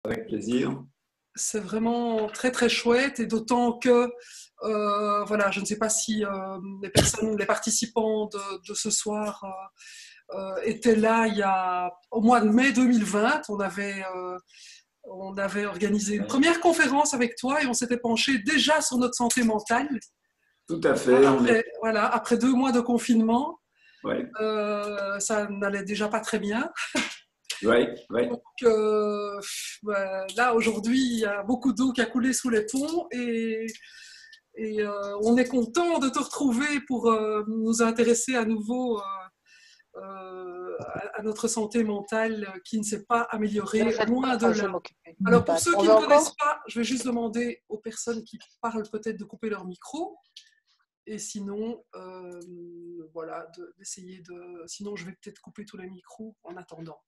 Avec plaisir. C'est vraiment très très chouette et d'autant que voilà, je ne sais pas si les participants de ce soir étaient là il y a au mois de mai 2020. On avait organisé une première conférence avec toi et on s'était penché déjà sur notre santé mentale. Tout à fait. Voilà, après 2 mois de confinement, Ouais. ça n'allait déjà pas très bien. Ouais, ouais. Donc là, aujourd'hui, il y a beaucoup d'eau qui a coulé sous les ponts et on est content de te retrouver pour nous intéresser à nouveau à notre santé mentale qui ne s'est pas Ne améliorée, faites loin pas, de je vais là. m'occuper. Alors, pour ceux On qui va ne connaissent encore pas, je vais juste demander aux personnes qui parlent peut-être de couper leur micro. Et sinon, voilà, d'essayer de. Sinon, je vais peut-être couper tous les micros en attendant.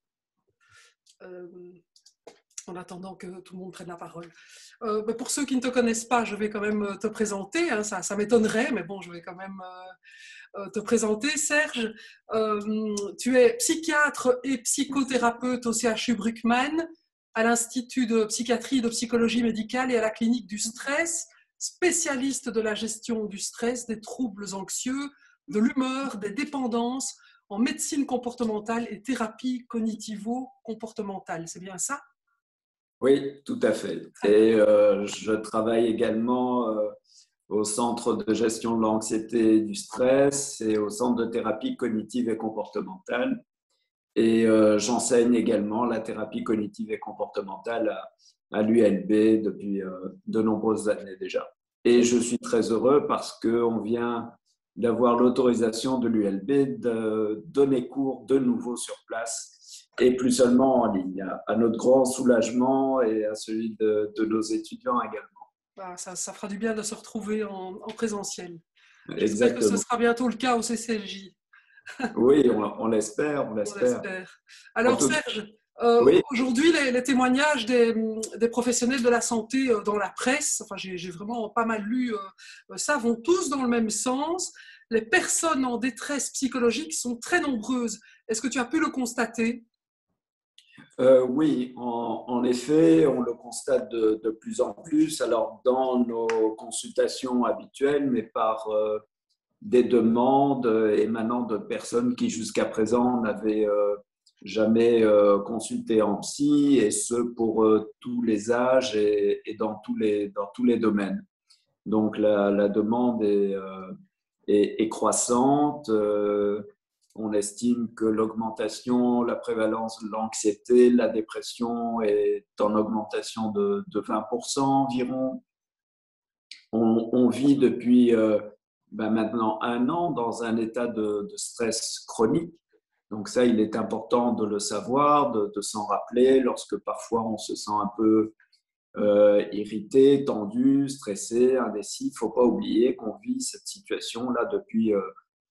En attendant que tout le monde prenne la parole. Pour ceux qui ne te connaissent pas, je vais quand même te présenter. Hein, ça m'étonnerait, mais bon, je vais quand même te présenter. Serge, tu es psychiatre et psychothérapeute au CHU Bruckmann, à l'Institut de psychiatrie et de psychologie médicale et à la clinique du stress, spécialiste de la gestion du stress, des troubles anxieux, de l'humeur, des dépendances, en médecine comportementale et thérapie cognitivo-comportementale. C'est bien ça? Oui, tout à fait. Et je travaille également au Centre de gestion de l'anxiété et du stress et au Centre de thérapie cognitive et comportementale. Et j'enseigne également la thérapie cognitive et comportementale à l'ULB depuis de nombreuses années déjà. Et je suis très heureux parce qu'on vient d'avoir l'autorisation de l'ULB de donner cours de nouveau sur place et plus seulement en ligne, à notre grand soulagement et à celui de nos étudiants également. Ça fera du bien de se retrouver en présentiel. J'espère que ce Exactement. sera bientôt le cas au CCLJ. Oui, on l'espère, on On l'espère. l'espère. Alors Tout... Serge, Oui. aujourd'hui les témoignages des professionnels de la santé dans la presse, enfin j'ai vraiment pas mal lu ça, vont tous dans le même sens. Les personnes en détresse psychologique sont très nombreuses. Est-ce que tu as pu le constater? Oui, en effet, on le constate de plus en plus. Alors, dans nos consultations habituelles, mais par des demandes émanant de personnes qui jusqu'à présent n'avaient jamais consulté en psy, et ce pour tous les âges et dans tous les domaines. Donc, la demande est croissante. On estime que l'augmentation, la prévalence de l'anxiété, la dépression est en augmentation de 20% environ. On vit depuis maintenant 1 an dans un état de stress chronique. Donc ça, il est important de le savoir, de s'en rappeler lorsque parfois on se sent un peu irrité, tendu, stressé, indécis. Il ne faut pas oublier qu'on vit cette situation-là depuis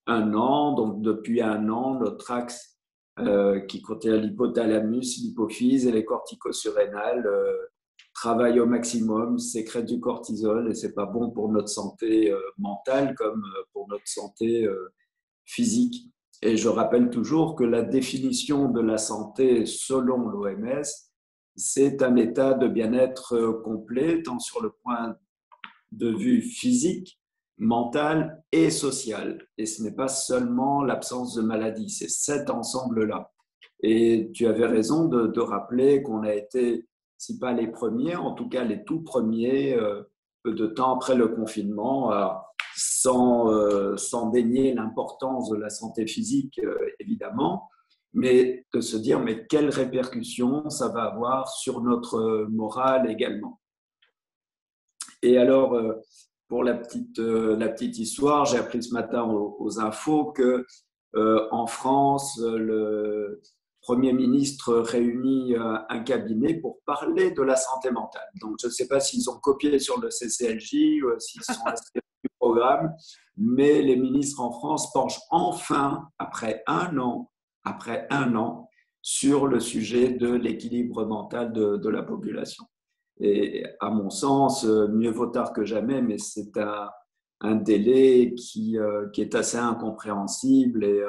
1 an. Donc, depuis 1 an, notre axe qui contient l'hypothalamus, l'hypophyse et les corticosurrénales travaille au maximum, sécrète du cortisol et ce n'est pas bon pour notre santé mentale comme pour notre santé physique. Et je rappelle toujours que la définition de la santé selon l'OMS, c'est un état de bien-être complet, tant sur le point de vue physique, mental et social. Et ce n'est pas seulement l'absence de maladie, c'est cet ensemble-là. Et tu avais raison de rappeler qu'on a été, si pas les premiers, en tout cas les tout premiers, peu de temps après le confinement, sans dénier l'importance de la santé physique, évidemment, mais de se dire, mais quelles répercussions ça va avoir sur notre morale également. Et alors, pour la petite histoire, j'ai appris ce matin aux infos que en France, le Premier ministre réunit un cabinet pour parler de la santé mentale. Donc, je ne sais pas s'ils ont copié sur le CCLJ ou s'ils sont inscrits du programme, mais les ministres en France penchent enfin, après un an, sur le sujet de l'équilibre mental de la population. Et à mon sens, mieux vaut tard que jamais, mais c'est un délai qui est assez incompréhensible et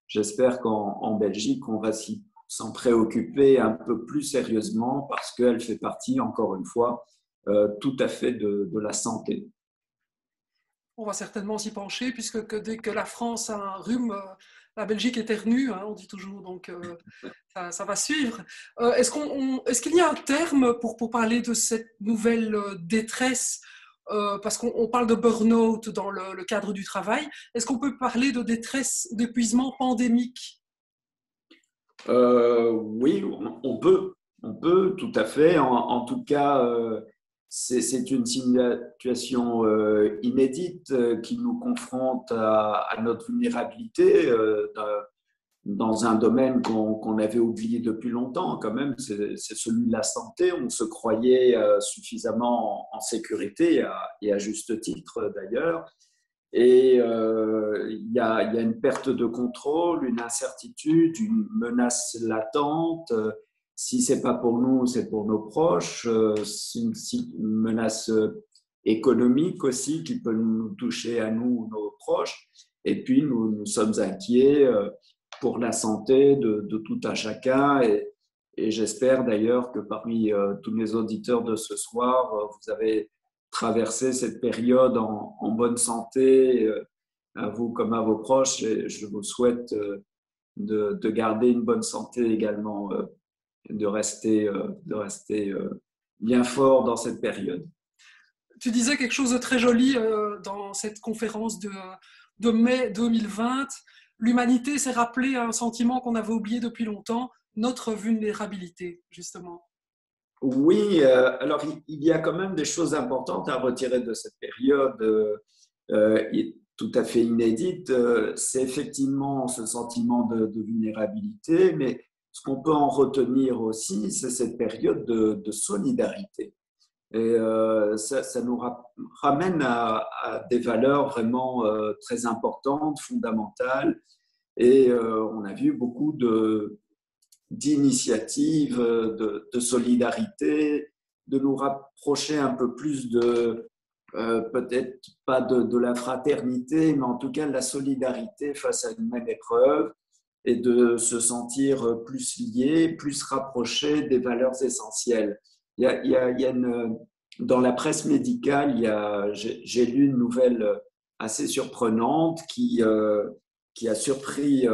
j'espère qu'en Belgique, on va s'y s'en préoccuper un peu plus sérieusement parce qu'elle fait partie, encore une fois, tout à fait de la santé. On va certainement s'y pencher, puisque dès que la France a un rhume, la Belgique éternue, hein, on dit toujours, donc ça va suivre. Est-ce qu'il y a un terme pour parler de cette nouvelle détresse, parce qu'on parle de burn-out dans le cadre du travail, est-ce qu'on peut parler de détresse, d'épuisement pandémique? Oui, on peut tout à fait. En tout cas, c'est une situation inédite qui nous confronte à notre vulnérabilité dans un domaine qu'on avait oublié depuis longtemps quand même, c'est celui de la santé. On se croyait suffisamment en sécurité, et à juste titre d'ailleurs. Et il y a une perte de contrôle, une incertitude, une menace latente. Si ce n'est pas pour nous, c'est pour nos proches. C'est une menace économique aussi qui peut nous toucher à nous ou nos proches. Et puis, nous sommes inquiets pour la santé de tout un chacun. Et j'espère d'ailleurs que parmi tous mes auditeurs de ce soir, vous avez traverser cette période en bonne santé, à vous comme à vos proches. Et je vous souhaite de garder une bonne santé également, de rester bien fort dans cette période. Tu disais quelque chose de très joli dans cette conférence de mai 2020. L'humanité s'est rappelée à un sentiment qu'on avait oublié depuis longtemps, notre vulnérabilité, justement. Oui, alors il y a quand même des choses importantes à retirer de cette période tout à fait inédite. C'est effectivement ce sentiment de vulnérabilité, mais ce qu'on peut en retenir aussi, c'est cette période de solidarité. Et ça nous ramène à des valeurs vraiment très importantes, fondamentales. Et on a vu beaucoup d'initiatives, de solidarité, de nous rapprocher un peu plus peut-être pas de la fraternité, mais en tout cas de la solidarité face à une même épreuve, et de se sentir plus liés, plus rapprochés des valeurs essentielles. Il y a dans la presse médicale, j'ai lu une nouvelle assez surprenante qui a surpris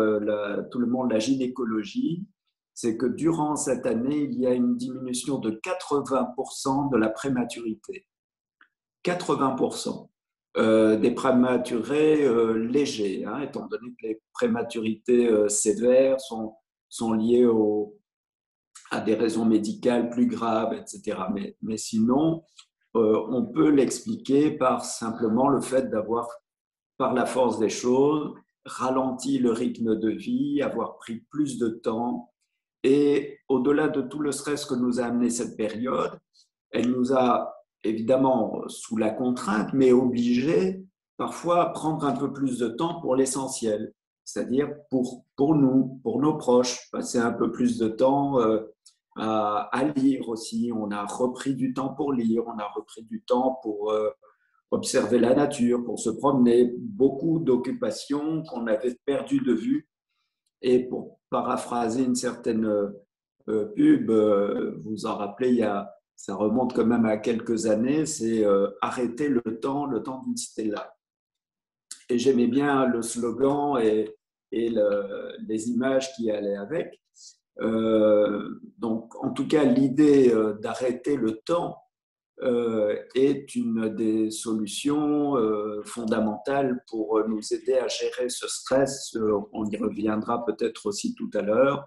tout le monde, la gynécologie. C'est que durant cette année, il y a une diminution de 80% de la prématurité. 80% des prématurés légers, hein, étant donné que les prématurités sévères sont liées à des raisons médicales plus graves, etc. Mais sinon, on peut l'expliquer par simplement le fait d'avoir, par la force des choses, ralenti le rythme de vie, avoir pris plus de temps. Et au-delà de tout le stress que nous a amené cette période, elle nous a évidemment sous la contrainte, mais obligés parfois à prendre un peu plus de temps pour l'essentiel, c'est-à-dire pour nous, pour nos proches, passer un peu plus de temps à lire aussi. On a repris du temps pour lire, on a repris du temps pour observer la nature, pour se promener, beaucoup d'occupations qu'on avait perdues de vue. Et pour paraphraser une certaine pub, vous en rappelez, ça remonte quand même à quelques années, c'est arrêter le temps d'une stella. Et j'aimais bien le slogan et les images qui allaient avec. Donc, en tout cas, l'idée d'arrêter le temps est une des solutions fondamentales pour nous aider à gérer ce stress. On y reviendra peut-être aussi tout à l'heure.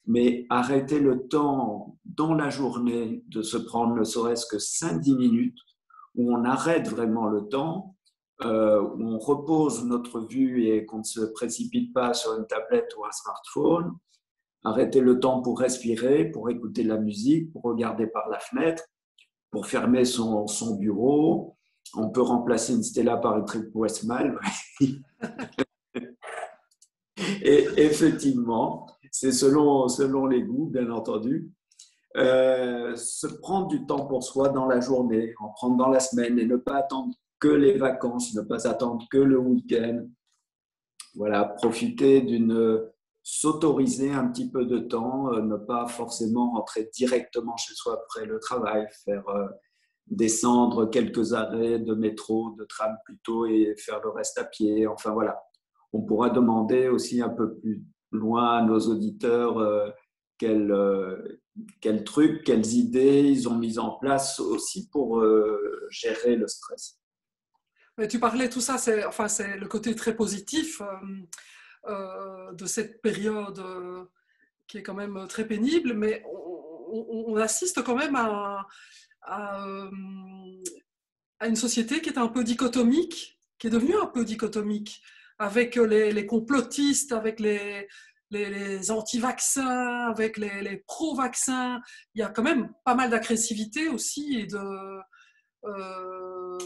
Mais arrêter le temps dans la journée, de se prendre ne serait-ce que 5-10 minutes, où on arrête vraiment le temps, où on repose notre vue et qu'on ne se précipite pas sur une tablette ou un smartphone. Arrêter le temps pour respirer, pour écouter la musique, pour regarder par la fenêtre, pour fermer son bureau. On peut remplacer une Stella par une triple Westmalle. Et effectivement, c'est selon les goûts, bien entendu. Se prendre du temps pour soi dans la journée, en prendre dans la semaine, et ne pas attendre que les vacances, ne pas attendre que le week-end. Voilà, profiter s'autoriser un petit peu de temps, ne pas forcément rentrer directement chez soi après le travail, faire descendre quelques arrêts de métro, de tram plutôt et faire le reste à pied. Enfin voilà, on pourra demander aussi un peu plus loin à nos auditeurs quels trucs, quelles idées ils ont mis en place aussi pour gérer le stress. Mais tu parlais tout ça, c'est le côté très positif de cette période qui est quand même très pénible, mais on assiste quand même à, euh, à une société qui est un peu dichotomique, qui est devenue un peu dichotomique, avec les complotistes, avec les anti-vaccins, avec les pro-vaccins. Il y a quand même pas mal d'agressivité aussi et euh,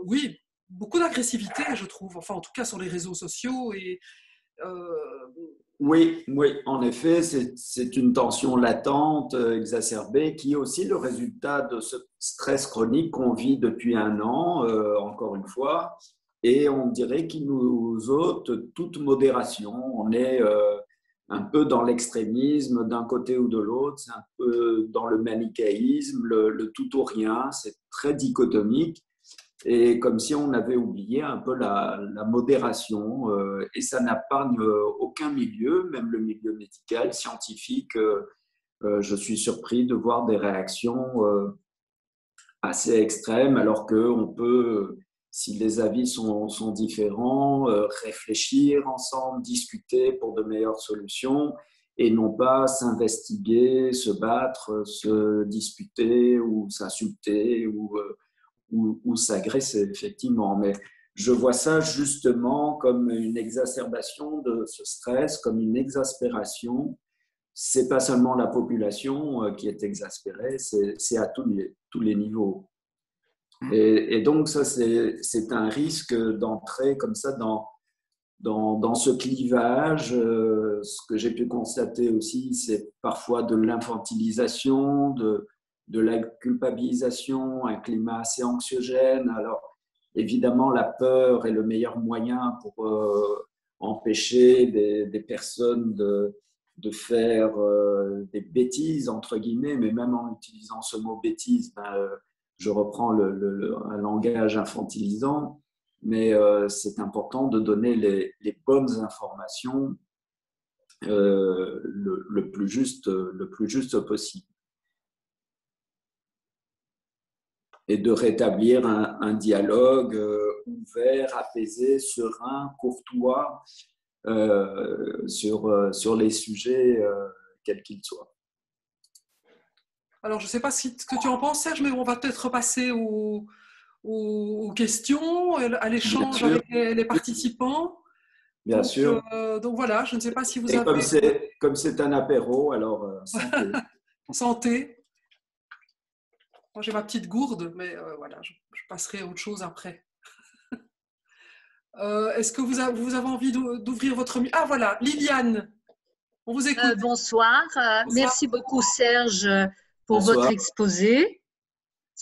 oui, beaucoup d'agressivité, je trouve. Enfin, en tout cas sur les réseaux sociaux et euh, Oui, oui, en effet, c'est une tension latente, exacerbée, qui est aussi le résultat de ce stress chronique qu'on vit depuis un an, encore une fois, et on dirait qu'il nous ôte toute modération. On est un peu dans l'extrémisme d'un côté ou de l'autre, c'est un peu dans le manichéisme, le tout ou rien, c'est très dichotomique et comme si on avait oublié un peu la modération, et ça n'épargne aucun milieu, même le milieu médical, scientifique. Je suis surpris de voir des réactions assez extrêmes, alors qu'on peut, si les avis sont différents, réfléchir ensemble, discuter pour de meilleures solutions, et non pas s'investiguer, se battre, se disputer ou s'insulter ou s'agresser, effectivement. Mais je vois ça justement comme une exacerbation de ce stress, comme une exaspération. C'est pas seulement la population qui est exaspérée, c'est à tous les niveaux. Et donc, ça, c'est un risque d'entrer comme ça dans ce clivage. Ce que j'ai pu constater aussi, c'est parfois de l'infantilisation, de la culpabilisation, un climat assez anxiogène. Alors, évidemment, la peur est le meilleur moyen pour empêcher des personnes de faire des bêtises, entre guillemets, mais même en utilisant ce mot bêtise, ben, je reprends un langage infantilisant, mais c'est important de donner les bonnes informations le plus juste possible. Et de rétablir un dialogue ouvert, apaisé, serein, courtois sur les sujets quels qu'ils soient. alors je ne sais pas ce que tu en penses, Serge, mais on va peut-être passer aux questions, à l'échange avec les participants. Bien sûr. Donc voilà, je ne sais pas si vous Et avez... comme c'est un apéro, alors santé. Santé. Moi j'ai ma petite gourde, mais voilà, je passerai à autre chose après. Est-ce que vous avez envie d'ouvrir votre... Ah voilà, Liliane, on vous écoute. Bonsoir. Bonsoir. Merci beaucoup Serge pour Bonsoir. votre exposé.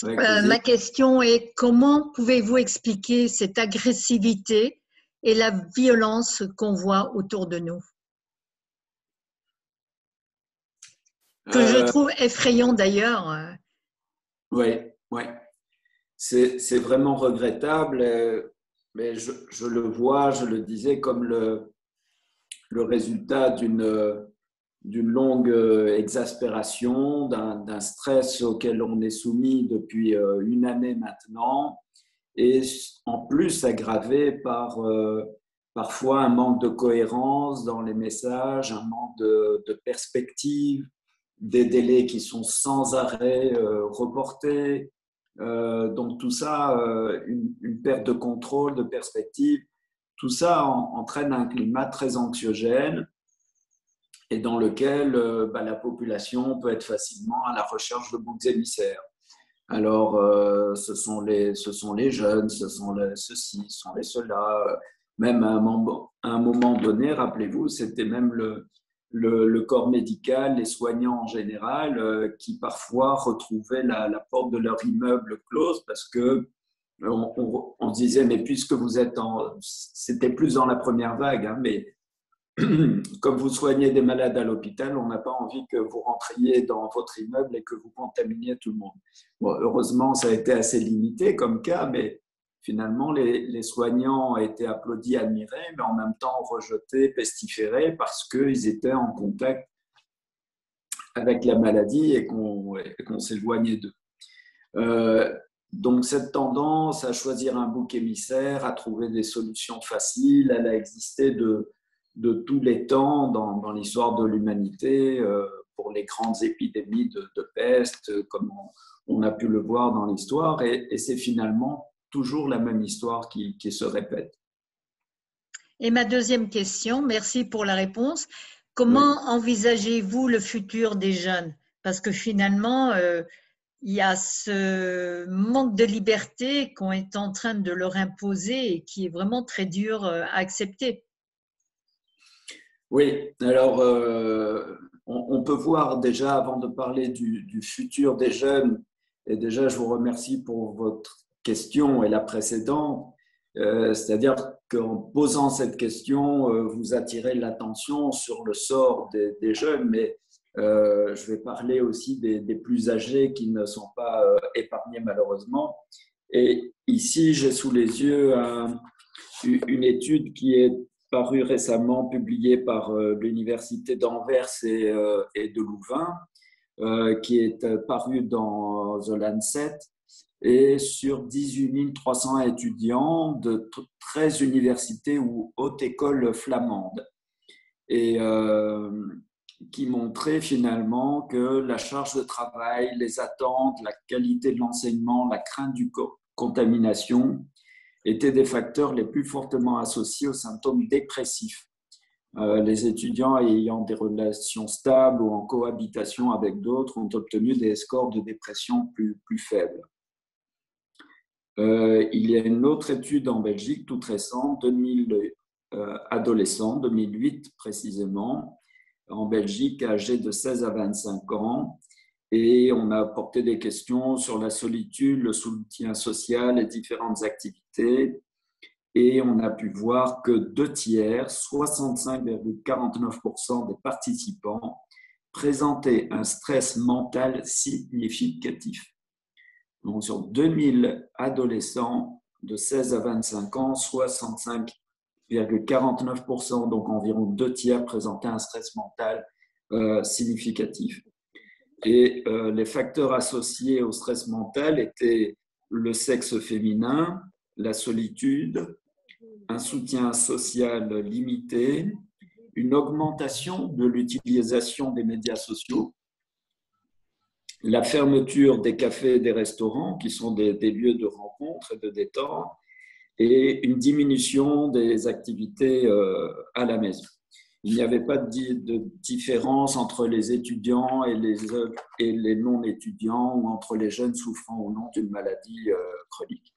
Avec plaisir. Ma question est comment pouvez-vous expliquer cette agressivité et la violence qu'on voit autour de nous? Que je trouve effrayant d'ailleurs. Oui, oui. C'est vraiment regrettable, mais je le vois, je le disais, comme le résultat d'une longue exaspération, d'un stress auquel on est soumis depuis une année maintenant, et en plus aggravé par parfois un manque de cohérence dans les messages, un manque de perspective, des délais qui sont sans arrêt reportés. Donc tout ça, une perte de contrôle, de perspective, tout ça entraîne un climat très anxiogène et dans lequel la population peut être facilement à la recherche de boucs émissaires. Alors, ce sont les jeunes, ce sont ceux-ci, ce sont les ceux-là. Même à un moment donné, rappelez-vous, c'était même le corps médical, les soignants en général, qui parfois retrouvaient la porte de leur immeuble close parce que on disait, mais puisque vous êtes c'était plus dans la première vague, hein, mais comme vous soignez des malades à l'hôpital, on n'a pas envie que vous rentriez dans votre immeuble et que vous contaminiez tout le monde. Bon, heureusement, ça a été assez limité comme cas, mais finalement, les soignants ont été applaudis, admirés, mais en même temps rejetés, pestiférés, parce qu'ils étaient en contact avec la maladie et qu'on s'éloignait d'eux. Donc, cette tendance à choisir un bouc émissaire, à trouver des solutions faciles, elle a existé de tous les temps dans l'histoire de l'humanité, pour les grandes épidémies de peste, comme on a pu le voir dans l'histoire, et c'est finalement toujours la même histoire qui se répète. Et ma deuxième question, merci pour la réponse. Comment envisagez-vous le futur des jeunes? Parce que finalement, il y a ce manque de liberté qu'on est en train de leur imposer et qui est vraiment très dur à accepter. Oui, alors on peut voir déjà, avant de parler du futur des jeunes, et déjà je vous remercie pour votre question et la précédente, c'est-à-dire qu'en posant cette question, vous attirez l'attention sur le sort des jeunes, mais je vais parler aussi des plus âgés qui ne sont pas épargnés malheureusement. Et ici, j'ai sous les yeux une étude qui est parue récemment, publiée par l'Université d'Anvers et de Louvain, qui est parue dans The Lancet, et sur 18 300 étudiants de 13 universités ou hautes écoles flamandes. Et qui montrait finalement que la charge de travail, les attentes, la qualité de l'enseignement, la crainte de contamination étaient des facteurs les plus fortement associés aux symptômes dépressifs. Les étudiants ayant des relations stables ou en cohabitation avec d'autres ont obtenu des scores de dépression plus faibles. Il y a une autre étude en Belgique, toute récente, 2000 adolescents, 2008 précisément, en Belgique, âgés de 16 à 25 ans, et on a apporté des questions sur la solitude, le soutien social et différentes activités. Et on a pu voir que 2/3, 65,49% des participants présentaient un stress mental significatif. Donc, sur 2000 adolescents de 16 à 25 ans, 65,49%, donc environ 2/3, présentaient un stress mental significatif. Et les facteurs associés au stress mental étaient le sexe féminin, la solitude, un soutien social limité, une augmentation de l'utilisation des médias sociaux, la fermeture des cafés et des restaurants, qui sont des lieux de rencontre et de détente, et une diminution des activités à la maison. Il n'y avait pas de différence entre les étudiants et les non-étudiants, ou entre les jeunes souffrant ou non d'une maladie chronique.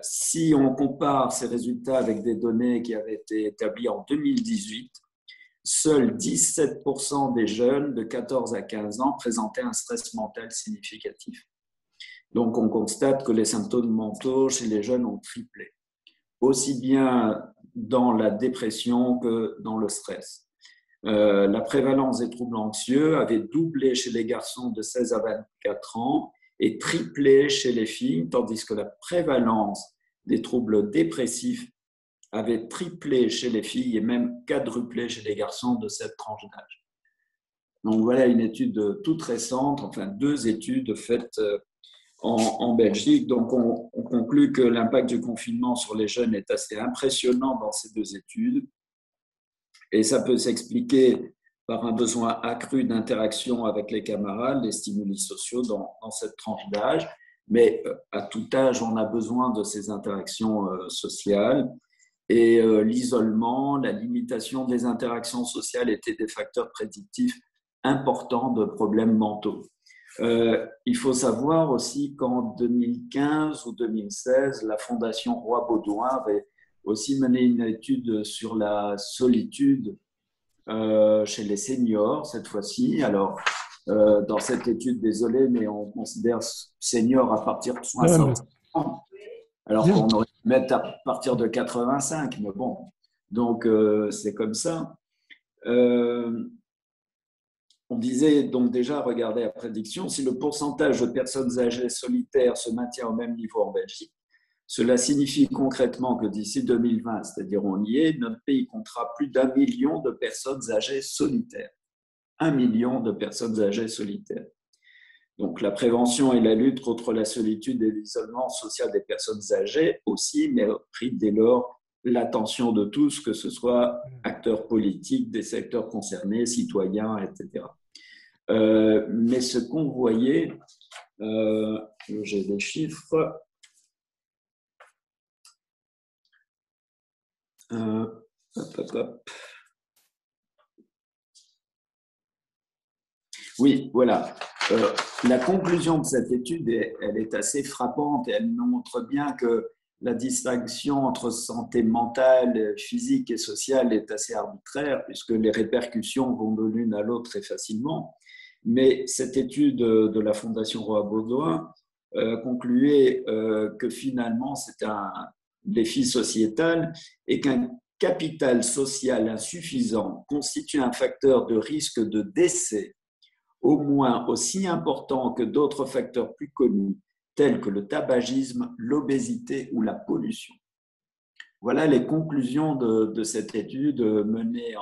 Si on compare ces résultats avec des données qui avaient été établies en 2018, seuls 17% des jeunes de 14 à 15 ans présentaient un stress mental significatif. Donc, on constate que les symptômes mentaux chez les jeunes ont triplé, aussi bien dans la dépression que dans le stress. La prévalence des troubles anxieux avait doublé chez les garçons de 16 à 24 ans et triplé chez les filles, tandis que la prévalence des troubles dépressifs avait triplé chez les filles et même quadruplé chez les garçons de cette tranche d'âge. Donc voilà une étude toute récente, enfin 2 études faites en Belgique. Donc on conclut que l'impact du confinement sur les jeunes est assez impressionnant dans ces 2 études. Et ça peut s'expliquer par un besoin accru d'interaction avec les camarades, les stimuli sociaux dans cette tranche d'âge. Mais à tout âge, on a besoin de ces interactions sociales. Et l'isolement, la limitation des interactions sociales étaient des facteurs prédictifs importants de problèmes mentaux. Il faut savoir aussi qu'en 2015 ou 2016, la Fondation Roi-Baudouin avait aussi mené une étude sur la solitude chez les seniors cette fois-ci. Alors, dans cette étude, désolé, mais on considère senior à partir de 60 ans, alors qu'on aurait pu mettre à partir de 85, mais bon, Donc, c'est comme ça. On disait donc déjà, regardez la prédiction, si le pourcentage de personnes âgées solitaires se maintient au même niveau en Belgique, cela signifie concrètement que d'ici 2020, c'est-à-dire on y est, notre pays comptera plus d'1 million de personnes âgées solitaires. 1 million de personnes âgées solitaires. Donc la prévention et la lutte contre la solitude et l'isolement social des personnes âgées aussi méritent dès lors l'attention de tous, que ce soit acteurs politiques, des secteurs concernés, citoyens, etc. Mais ce qu'on voyait, j'ai des chiffres, hop, hop, hop. Oui, voilà. La conclusion de cette étude, elle est assez frappante et elle montre bien que la distinction entre santé mentale, physique et sociale est assez arbitraire puisque les répercussions vont de l'une à l'autre très facilement. Mais cette étude de la Fondation Roy-Baudouin concluait que finalement c'est un défi sociétal et qu'un capital social insuffisant constitue un facteur de risque de décès au moins aussi important que d'autres facteurs plus connus, tels que le tabagisme, l'obésité ou la pollution. Voilà les conclusions de cette étude menée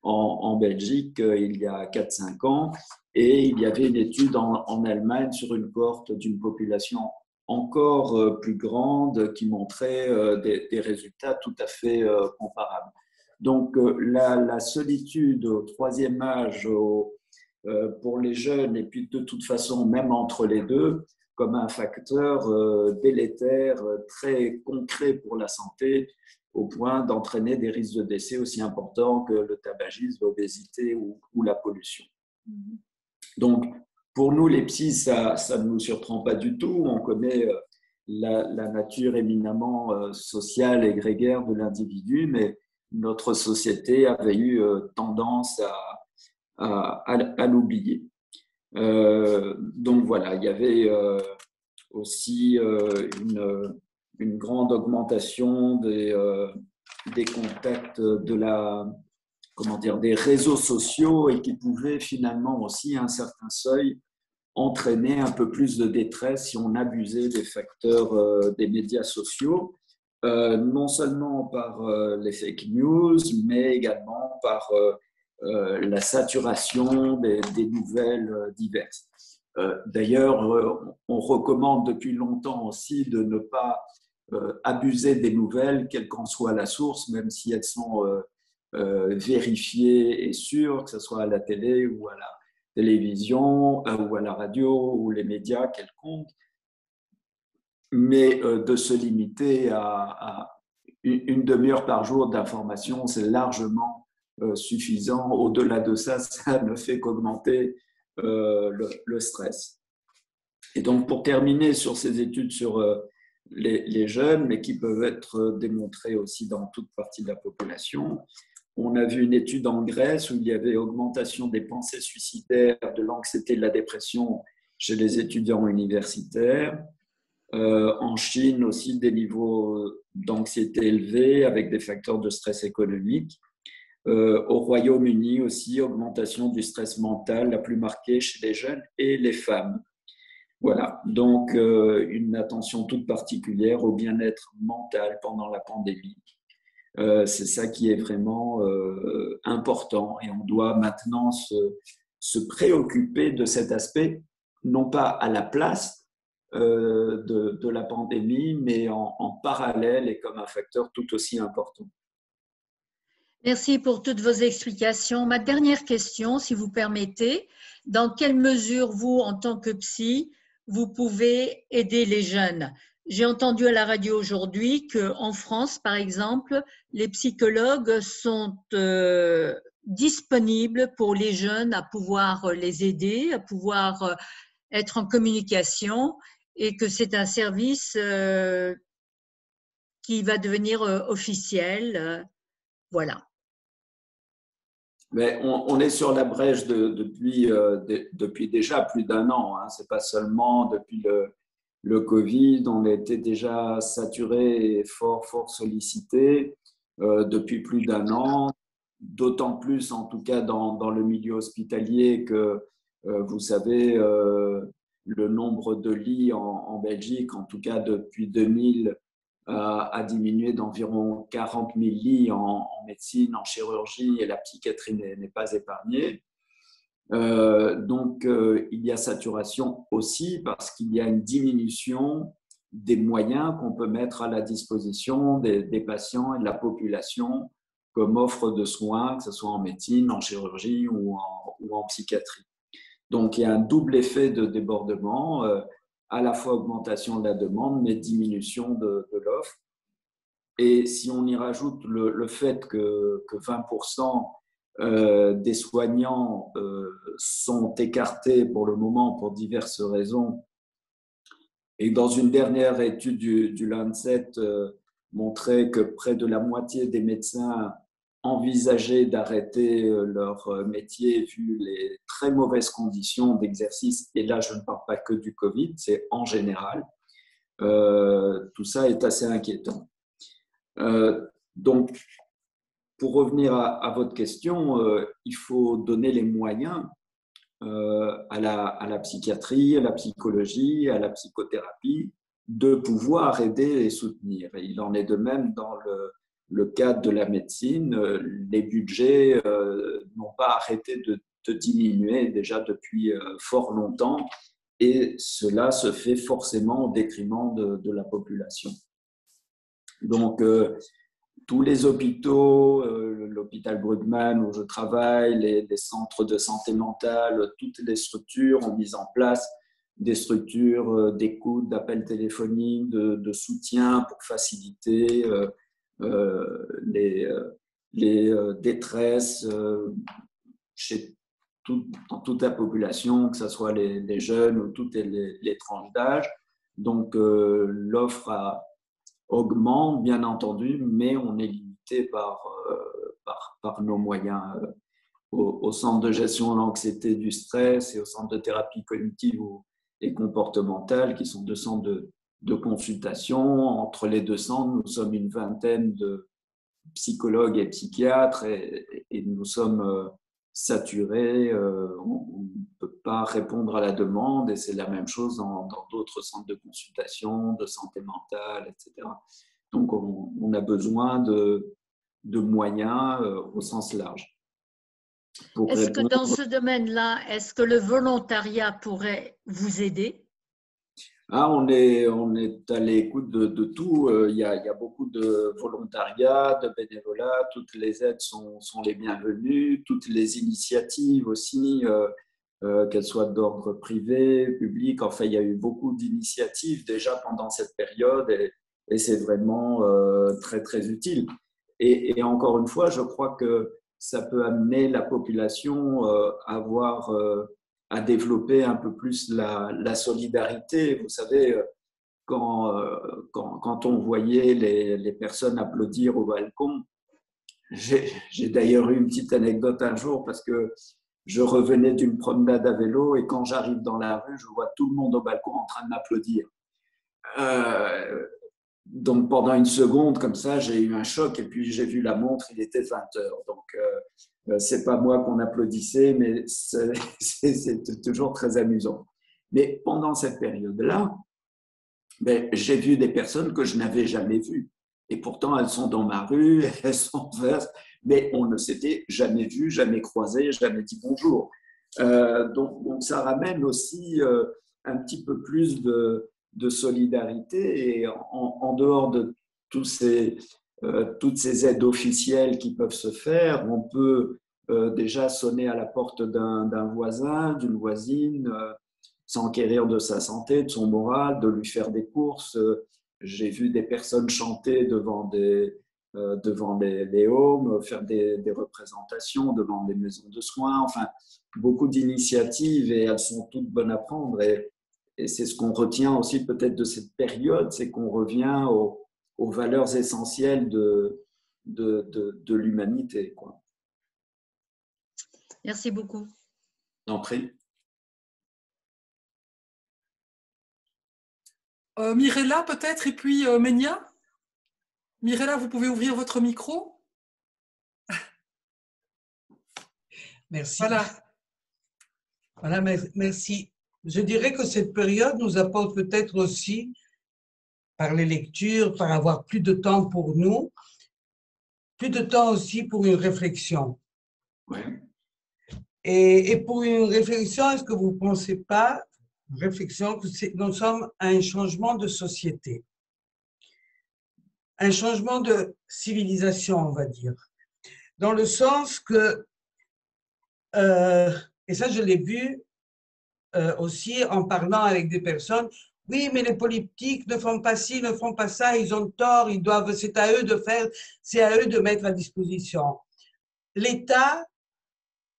en Belgique il y a 4-5 ans. Et il y avait une étude en Allemagne sur une cohorte d'une population encore plus grande qui montrait des résultats tout à fait comparables. Donc la solitude au troisième âge, pour les jeunes, et puis de toute façon, même entre les deux, comme un facteur délétère, très concret pour la santé, au point d'entraîner des risques de décès aussi importants que le tabagisme, l'obésité ou la pollution. Donc, pour nous, les psys, ça ne nous surprend pas du tout. On connaît la nature éminemment sociale et grégaire de l'individu, mais notre société avait eu tendance à l'oublier. Donc voilà, il y avait aussi une grande augmentation des contacts des réseaux sociaux et qui pouvaient finalement aussi, à un certain seuil, entraîner un peu plus de détresse si on abusait des facteurs des médias sociaux, non seulement par les fake news, mais également par la saturation des nouvelles diverses. D'ailleurs, on recommande depuis longtemps aussi de ne pas abuser des nouvelles, quelle qu'en soit la source, même si elles sont vérifiées et sûres, que ce soit à la télé ou à la télévision ou à la radio ou les médias quelconques, mais de se limiter à une demi-heure par jour d'information, c'est largement suffisant. Au-delà de ça, ça ne fait qu'augmenter le stress. Et donc, pour terminer sur ces études sur les jeunes, mais qui peuvent être démontrées aussi dans toute partie de la population, on a vu une étude en Grèce où il y avait augmentation des pensées suicidaires, de l'anxiété et de la dépression chez les étudiants universitaires. En Chine aussi, des niveaux d'anxiété élevés avec des facteurs de stress économique. Au Royaume-Uni aussi, augmentation du stress mental la plus marquée chez les jeunes et les femmes. Voilà, donc une attention toute particulière au bien-être mental pendant la pandémie. C'est ça qui est vraiment important et on doit maintenant se préoccuper de cet aspect, non pas à la place de la pandémie, mais en parallèle et comme un facteur tout aussi important. Merci pour toutes vos explications. Ma dernière question, si vous permettez, dans quelle mesure vous, en tant que psy, vous pouvez aider les jeunes? J'ai entendu à la radio aujourd'hui qu'en France, par exemple, les psychologues sont disponibles pour les jeunes à pouvoir les aider, à pouvoir être en communication et que c'est un service qui va devenir officiel. Voilà. Mais on est sur la brèche depuis déjà plus d'1 an. Hein. Ce n'est pas seulement depuis le Covid. On a été déjà saturé et fort sollicité. depuis plus d'un an, d'autant plus en tout cas dans le milieu hospitalier que, vous savez, le nombre de lits en Belgique, en tout cas depuis 2000, a diminué d'environ 40 000 lits en médecine, en chirurgie, et la psychiatrie n'est pas épargnée. Donc, il y a saturation aussi parce qu'il y a une diminution des moyens qu'on peut mettre à la disposition des patients et de la population comme offre de soins, que ce soit en médecine, en chirurgie ou en psychiatrie. Donc, il y a un double effet de débordement, à la fois augmentation de la demande, mais diminution de l'offre. Et si on y rajoute le fait que 20% des soignants sont écartés pour le moment pour diverses raisons, et dans une dernière étude du Lancet montrait que près de la moitié des médecins envisageaient d'arrêter leur métier vu les très mauvaises conditions d'exercice, et là je ne parle pas que du Covid, c'est en général, tout ça est assez inquiétant. Donc, pour revenir à votre question, il faut donner les moyens à la psychiatrie, à la psychologie, à la psychothérapie de pouvoir aider et soutenir. Et il en est de même dans le cadre de la médecine. Les budgets n'ont pas arrêté de diminuer déjà depuis fort longtemps, et cela se fait forcément au détriment de la population. Donc, tous les hôpitaux, l'hôpital Brugman où je travaille, les centres de santé mentale, toutes les structures ont mis en place des structures d'écoute, d'appels téléphoniques, de soutien pour faciliter les détresses dans toute la population, que ce soit les jeunes ou toutes les tranches d'âge. Donc, l'offre augmente, bien entendu, mais on est limité par nos moyens. Au centre de gestion de l'anxiété, du stress et au centre de thérapie cognitive et comportementale, qui sont deux centres de consultation. Entre les deux centres, nous sommes une vingtaine de psychologues et psychiatres, et nous sommes saturés. On ne peut pas répondre à la demande, et c'est la même chose dans d'autres centres de consultation, de santé mentale, etc. Donc, on a besoin de moyens au sens large. Est-ce que dans ce domaine-là, est-ce que le volontariat pourrait vous aider? On est à l'écoute de tout. Il y a beaucoup de volontariat, de bénévolat. Toutes les aides sont les bienvenues. Toutes les initiatives aussi, qu'elles soient d'ordre privé, public. Enfin, il y a eu beaucoup d'initiatives déjà pendant cette période, et c'est vraiment très, très utile. Et encore une fois, je crois que ça peut amener la population à développer un peu plus la solidarité. Vous savez, quand on voyait les personnes applaudir au balcon, j'ai d'ailleurs eu une petite anecdote un jour, parce que je revenais d'une promenade à vélo, et quand j'arrive dans la rue, je vois tout le monde au balcon en train de m'applaudir. Donc, pendant une seconde, comme ça, j'ai eu un choc, et puis j'ai vu la montre, il était 20 heures. Donc, c'est pas moi qu'on applaudissait, mais c'est toujours très amusant. Mais pendant cette période-là, j'ai vu des personnes que je n'avais jamais vues. Et pourtant, elles sont dans ma rue, elles sont vertes, mais on ne s'était jamais vu, jamais croisé, jamais dit bonjour. Donc, ça ramène aussi un petit peu plus de solidarité, et en dehors de toutes ces aides officielles qui peuvent se faire, on peut déjà sonner à la porte d'un voisin, d'une voisine, s'enquérir de sa santé, de son moral, de lui faire des courses. J'ai vu des personnes chanter devant les homes, faire des représentations devant des maisons de soins, enfin, beaucoup d'initiatives, et elles sont toutes bonnes à prendre. Et c'est ce qu'on retient aussi peut-être de cette période, c'est qu'on revient aux valeurs essentielles de l'humanité. Merci beaucoup. T'en prie. Mirella peut-être, et puis Ménia. Mirella, vous pouvez ouvrir votre micro? Merci. Voilà. Voilà, merci. Je dirais que cette période nous apporte peut-être aussi, par les lectures, par avoir plus de temps pour nous, plus de temps aussi pour une réflexion. Oui. Et pour une réflexion, est-ce que vous ne pensez pas, une réflexion, que nous sommes à un changement de société, un changement de civilisation, on va dire, dans le sens que, et ça je l'ai vu aussi en parlant avec des personnes, oui, mais les politiques ne font pas ci, ne font pas ça, ils ont tort, ils doivent, c'est à eux de faire, c'est à eux de mettre à disposition. L'État,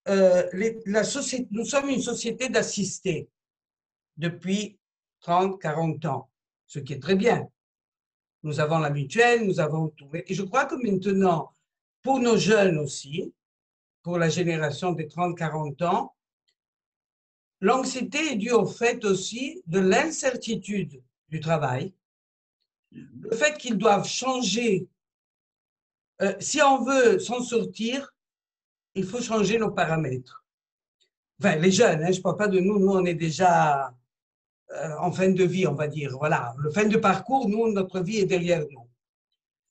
la société, nous sommes une société d'assistés depuis 30, 40 ans, ce qui est très bien. Nous avons la mutuelle, nous avons tout. Et je crois que maintenant, pour nos jeunes aussi, pour la génération des 30, 40 ans, l'anxiété est due au fait aussi de l'incertitude du travail, le fait qu'ils doivent changer. Si on veut s'en sortir, il faut changer nos paramètres. Enfin, les jeunes, hein, je ne parle pas de nous, nous on est déjà en fin de vie, on va dire. Voilà, le fin de parcours, nous, notre vie est derrière nous.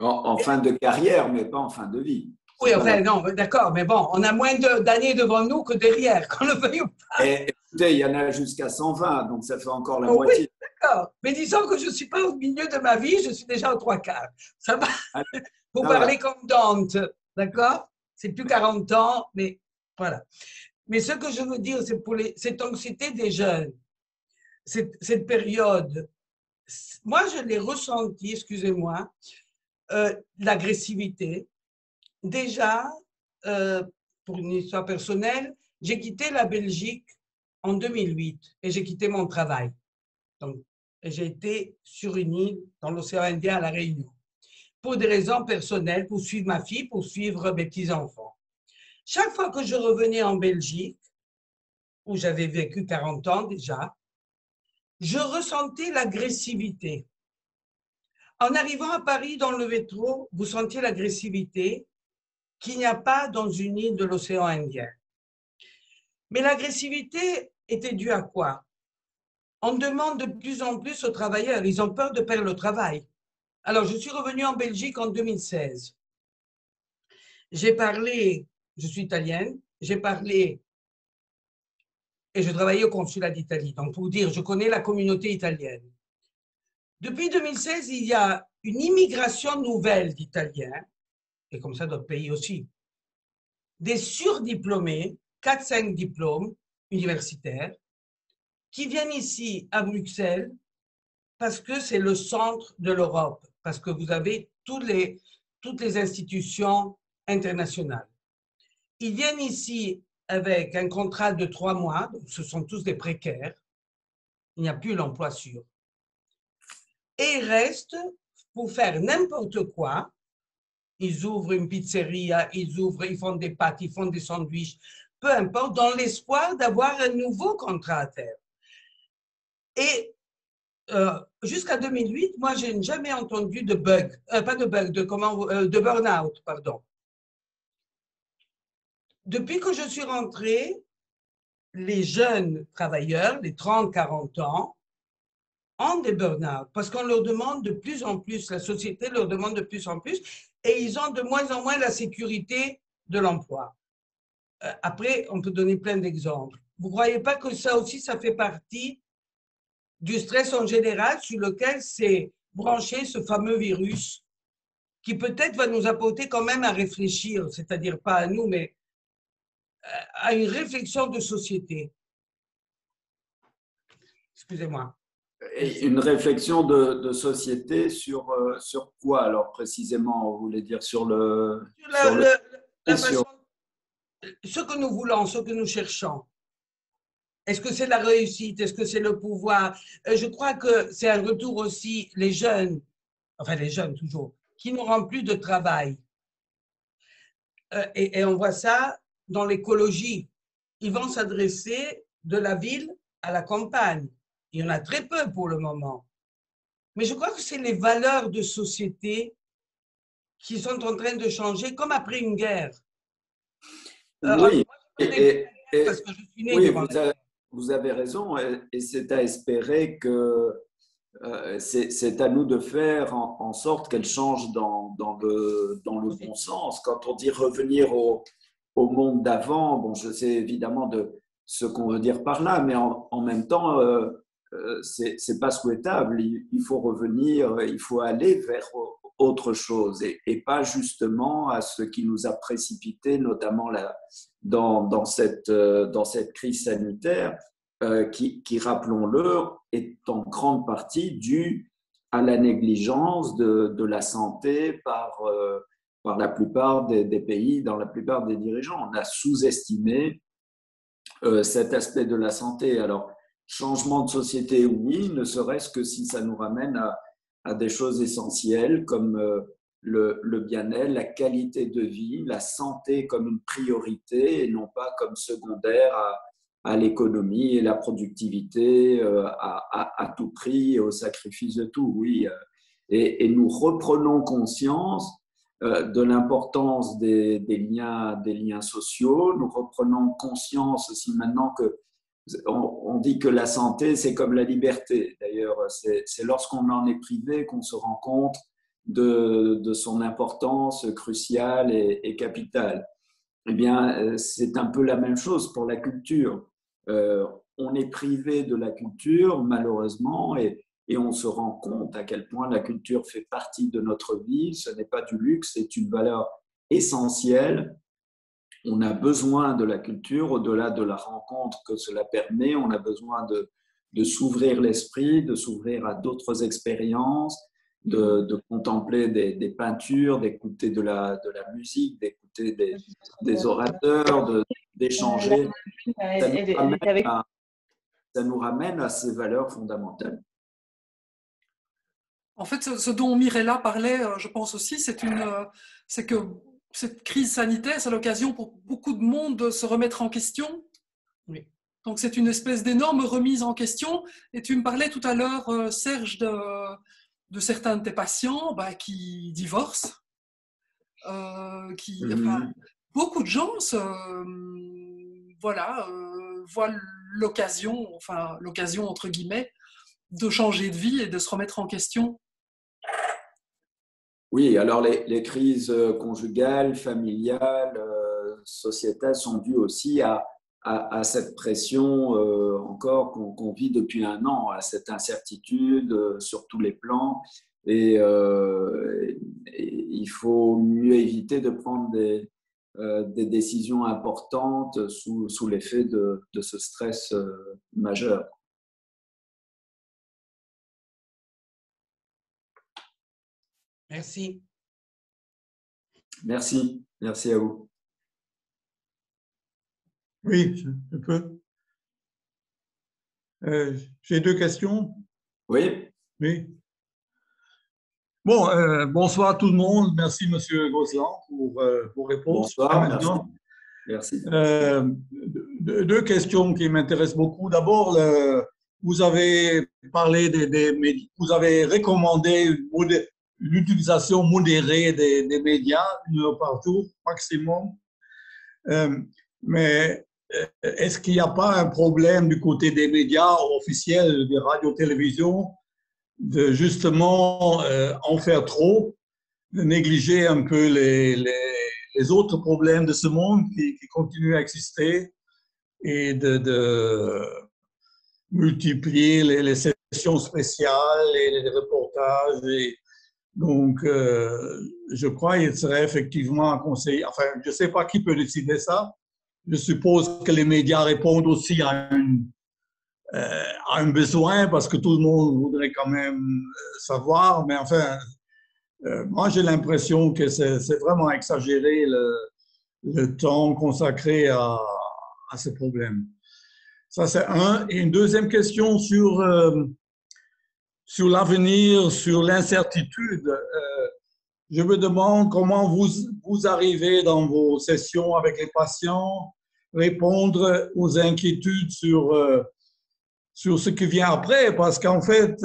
En fin de carrière, mais pas en fin de vie. Oui, enfin, non, d'accord, mais bon, on a moins d'années devant nous que derrière, qu'on le veuille ou pas. Et écoutez, il y en a jusqu'à 120, donc ça fait encore la Oh, moitié. oui, d'accord. Mais disons que je ne suis pas au milieu de ma vie, je suis déjà aux 3/4. Ça va. Vous parlez comme Dante, d'accord? C'est plus 40 ans, mais voilà. Mais ce que je veux dire, c'est pour cette anxiété des jeunes, cette période, moi je l'ai ressenti, excusez-moi, l'agressivité. Déjà, pour une histoire personnelle, j'ai quitté la Belgique en 2008 et j'ai quitté mon travail. Donc, j'ai été sur une île dans l'océan Indien à La Réunion pour des raisons personnelles, pour suivre ma fille, pour suivre mes petits-enfants. Chaque fois que je revenais en Belgique, où j'avais vécu 40 ans déjà, je ressentais l'agressivité. En arrivant à Paris dans le métro, vous sentiez l'agressivité qu'il n'y a pas dans une île de l'océan Indien. Mais l'agressivité était due à quoi? On demande de plus en plus aux travailleurs, ils ont peur de perdre le travail. Alors, je suis revenue en Belgique en 2016. J'ai parlé, je suis italienne, j'ai parlé et je travaillais au consulat d'Italie. Donc, pour vous dire, je connais la communauté italienne. Depuis 2016, il y a une immigration nouvelle d'Italiens, et comme ça d'autres pays aussi, des surdiplômés, 4-5 diplômes universitaires, qui viennent ici à Bruxelles parce que c'est le centre de l'Europe, parce que vous avez toutes les institutions internationales. Ils viennent ici avec un contrat de 3 mois, donc ce sont tous des précaires, il n'y a plus l'emploi sûr. Et ils restent pour faire n'importe quoi. Ils ouvrent une pizzeria, ils font des pâtes, ils font des sandwichs, peu importe, dans l'espoir d'avoir un nouveau contrat à terre. Et jusqu'à 2008, moi, je n'ai jamais entendu de bug, pas de bug, de burn-out, pardon. Depuis que je suis rentrée, les jeunes travailleurs, les 30-40 ans, ont des burn-out parce qu'on leur demande de plus en plus, la société leur demande de plus en plus et ils ont de moins en moins la sécurité de l'emploi. Après, on peut donner plein d'exemples. Vous ne croyez pas que ça aussi, ça fait partie du stress en général sur lequel s'est branché ce fameux virus qui peut-être va nous apporter quand même à réfléchir, c'est-à-dire pas à nous, mais à une réflexion de société. Excusez-moi. Et une réflexion de société sur quoi alors précisément? Vous voulez dire sur le… Ce que nous voulons, ce que nous cherchons. Est-ce que c'est la réussite? Est-ce que c'est le pouvoir? Je crois que c'est un retour aussi, les jeunes, enfin les jeunes toujours, qui n'auront plus de travail. Et on voit ça dans l'écologie. Ils vont s'adresser de la ville à la campagne. Il y en a très peu pour le moment. Mais je crois que c'est les valeurs de société qui sont en train de changer, comme après une guerre. Oui, Parce que je suis née oui, devant la guerre. vous avez raison, et c'est à espérer que c'est à nous de faire en sorte qu'elle change dans le bon sens. Quand on dit revenir au monde d'avant, bon, je sais évidemment de ce qu'on veut dire par là, mais en même temps, c'est pas souhaitable. Il faut revenir, il faut aller vers autre chose et pas justement à ce qui nous a précipité, notamment là, dans cette crise sanitaire, qui, rappelons-le, est en grande partie due à la négligence de la santé par la plupart des pays, dans la plupart des dirigeants. On a sous-estimé cet aspect de la santé. Alors, changement de société, oui, ne serait-ce que si ça nous ramène à des choses essentielles comme le bien-être, la qualité de vie, la santé comme une priorité et non pas comme secondaire à l'économie et la productivité à tout prix et au sacrifice de tout, oui. Et nous reprenons conscience de l'importance des liens sociaux. Nous reprenons conscience aussi maintenant que on dit que la santé, c'est comme la liberté. D'ailleurs, c'est lorsqu'on en est privé qu'on se rend compte de son importance cruciale et capitale. Eh bien, c'est un peu la même chose pour la culture. On est privé de la culture, malheureusement, et on se rend compte à quel point la culture fait partie de notre vie. Ce n'est pas du luxe, c'est une valeur essentielle. On a besoin de la culture, au-delà de la rencontre que cela permet. On a besoin de s'ouvrir l'esprit, de s'ouvrir à d'autres expériences, de contempler des peintures, d'écouter de la musique, d'écouter des orateurs, d'échanger. Ça nous ramène à ces valeurs fondamentales. En fait, ce dont Mirella parlait, je pense aussi, c'est que cette crise sanitaire, c'est l'occasion pour beaucoup de monde de se remettre en question. Oui. Donc, c'est une espèce d'énorme remise en question. Et tu me parlais tout à l'heure, Serge, de certains de tes patients qui divorcent. Enfin, beaucoup de gens voient l'occasion, entre guillemets, de changer de vie et de se remettre en question. Oui, alors les crises conjugales, familiales, sociétales sont dues aussi à cette pression encore qu'on vit depuis un an, à cette incertitude sur tous les plans. Et il faut mieux éviter de prendre des décisions importantes sous l'effet de ce stress majeur. Merci. Merci. Merci à vous. Oui, je peux. J'ai deux questions. Oui. Oui. Bon, bonsoir à tout le monde. Merci, Monsieur Gosselin, pour vos réponses. Bonsoir, merci. Deux questions qui m'intéressent beaucoup. D'abord, vous avez parlé vous avez recommandé une utilisation modérée des médias, 1 heure par jour maximum. Mais est-ce qu'il n'y a pas un problème du côté des médias officiels, des radios-télévisions, de justement en faire trop, de négliger un peu les autres problèmes de ce monde qui continuent à exister et de multiplier les sessions spéciales et les reportages. Donc, je crois qu'il serait effectivement un conseil. Enfin, je ne sais pas qui peut décider ça. Je suppose que les médias répondent aussi à un besoin parce que tout le monde voudrait quand même savoir. Mais enfin, moi, j'ai l'impression que c'est vraiment exagéré le temps consacré à ces problèmes. Ça, c'est un. Et une deuxième question sur l'avenir, sur l'incertitude. Je me demande comment vous arrivez dans vos sessions avec les patients, répondre aux inquiétudes sur ce qui vient après, parce qu'en fait,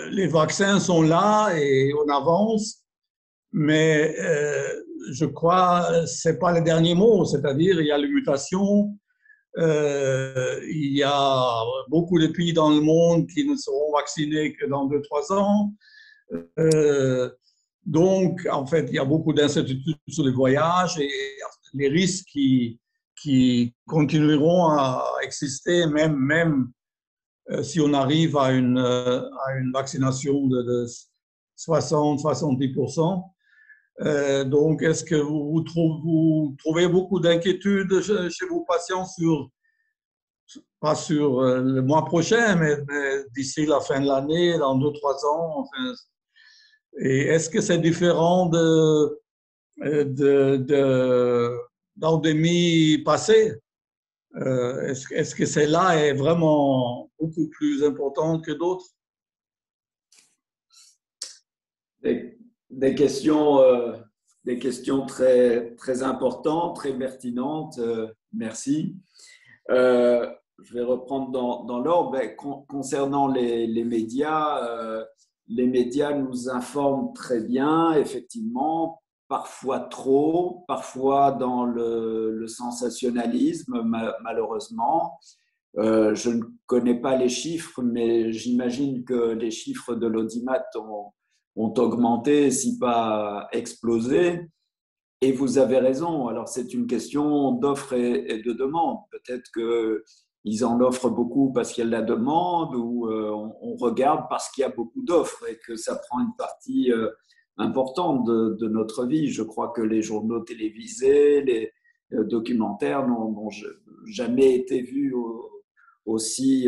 les vaccins sont là et on avance, mais je crois que ce n'est pas les derniers mots, c'est-à-dire il y a les mutations, il y a beaucoup de pays dans le monde qui ne seront vaccinés que dans 2-3 ans. Donc, en fait, il y a beaucoup d'incertitudes sur les voyages et les risques qui continueront à exister, même si on arrive à une vaccination de 60-70%. Donc, est-ce que vous trouvez beaucoup d'inquiétudes chez vos patients pas sur le mois prochain, mais d'ici la fin de l'année, dans 2-3 ans? Enfin, et est-ce que c'est différent d'endémies passées? Est-ce que celle-là est vraiment beaucoup plus importante que d'autres? Des questions, très, très importantes, très pertinentes. Merci. Je vais reprendre dans l'ordre. Concernant les médias nous informent très bien, effectivement, parfois trop, parfois dans le sensationnalisme, malheureusement. Je ne connais pas les chiffres, mais j'imagine que les chiffres de l'audimat ont augmenté, si pas explosé. Et vous avez raison. Alors, c'est une question d'offre et de demande. Peut-être qu'ils en offrent beaucoup parce qu'il y a de la demande, ou on regarde parce qu'il y a beaucoup d'offres et que ça prend une partie importante de notre vie. Je crois que les journaux télévisés, les documentaires n'ont jamais été vus aussi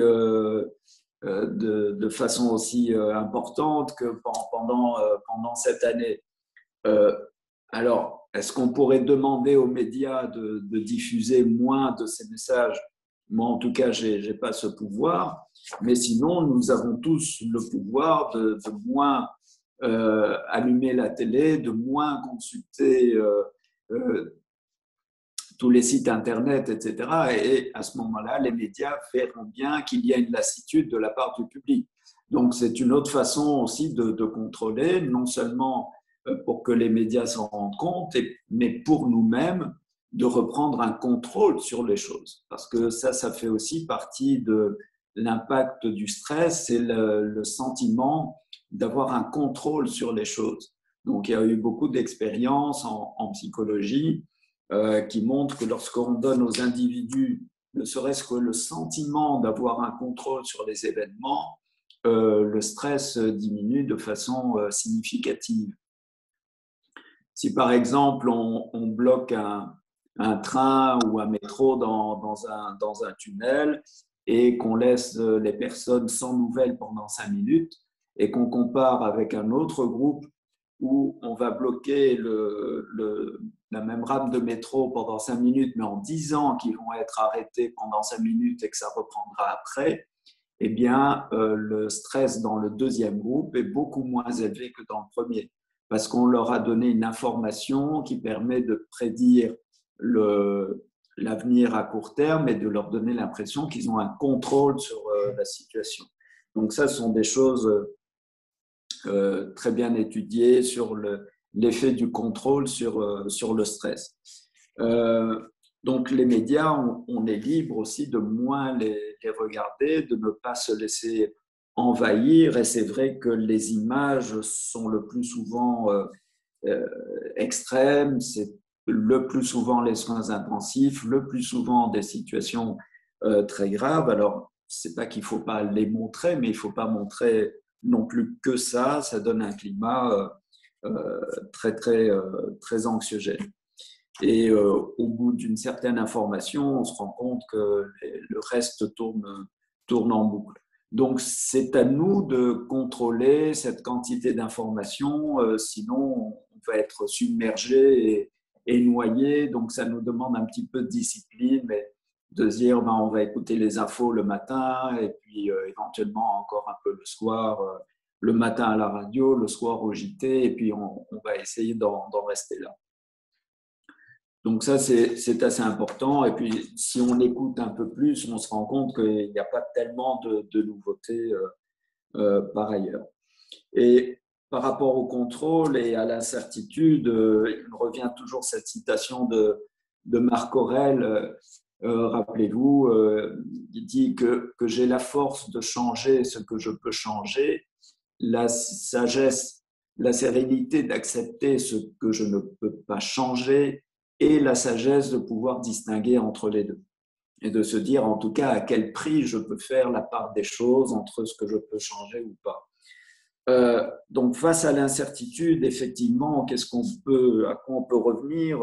de façon aussi importante que pendant cette année. Alors, est-ce qu'on pourrait demander aux médias de diffuser moins de ces messages? Moi, en tout cas, je n'ai pas ce pouvoir. Mais sinon, nous avons tous le pouvoir de moins allumer la télé, de moins consulter tous les sites Internet, etc. Et à ce moment-là, les médias verront bien qu'il y a une lassitude de la part du public. Donc, c'est une autre façon aussi de contrôler, non seulement pour que les médias s'en rendent compte, mais pour nous-mêmes, de reprendre un contrôle sur les choses. Parce que ça fait aussi partie de l'impact du stress, c'est le sentiment d'avoir un contrôle sur les choses. Donc, il y a eu beaucoup d'expériences en psychologie qui montrent que lorsqu'on donne aux individus, ne serait-ce que le sentiment d'avoir un contrôle sur les événements, le stress diminue de façon significative. Si par exemple on bloque un train ou un métro dans un tunnel et qu'on laisse les personnes sans nouvelles pendant 5 minutes et qu'on compare avec un autre groupe où on va bloquer la même rame de métro pendant 5 minutes, mais en disant qu'ils vont être arrêtés pendant 5 minutes et que ça reprendra après, eh bien, le stress dans le deuxième groupe est beaucoup moins élevé que dans le premier, parce qu'on leur a donné une information qui permet de prédire l'avenir à court terme et de leur donner l'impression qu'ils ont un contrôle sur la situation. Donc ça, ce sont des choses très bien étudiées sur l'effet du contrôle sur le stress. Donc les médias, on est libre aussi de moins les regarder, de ne pas se laisser envahir. Et c'est vrai que les images sont le plus souvent extrêmes, c'est le plus souvent les soins intensifs, le plus souvent des situations très graves. Alors, c'est pas qu'il ne faut pas les montrer, mais il ne faut pas montrer non plus que ça. Ça donne un climat très, très, très anxiogène. Et au bout d'une certaine information, on se rend compte que le reste tourne en boucle. Donc, c'est à nous de contrôler cette quantité d'informations, sinon on va être submergé et noyé. Donc, ça nous demande un petit peu de discipline, mais de se dire, on va écouter les infos le matin et puis éventuellement encore un peu le soir, le matin à la radio, le soir au JT, et puis on va essayer d'en rester là. Donc ça, c'est assez important. Et puis, si on écoute un peu plus, on se rend compte qu'il n'y a pas tellement de nouveautés par ailleurs. Et par rapport au contrôle et à l'incertitude, il me revient toujours cette citation de Marc Aurèle. Rappelez-vous, il dit que j'ai la force de changer ce que je peux changer, la sagesse, la sérénité d'accepter ce que je ne peux pas changer et la sagesse de pouvoir distinguer entre les deux. Et de se dire en tout cas à quel prix je peux faire la part des choses entre ce que je peux changer ou pas. Donc face à l'incertitude, effectivement, à quoi on peut revenir?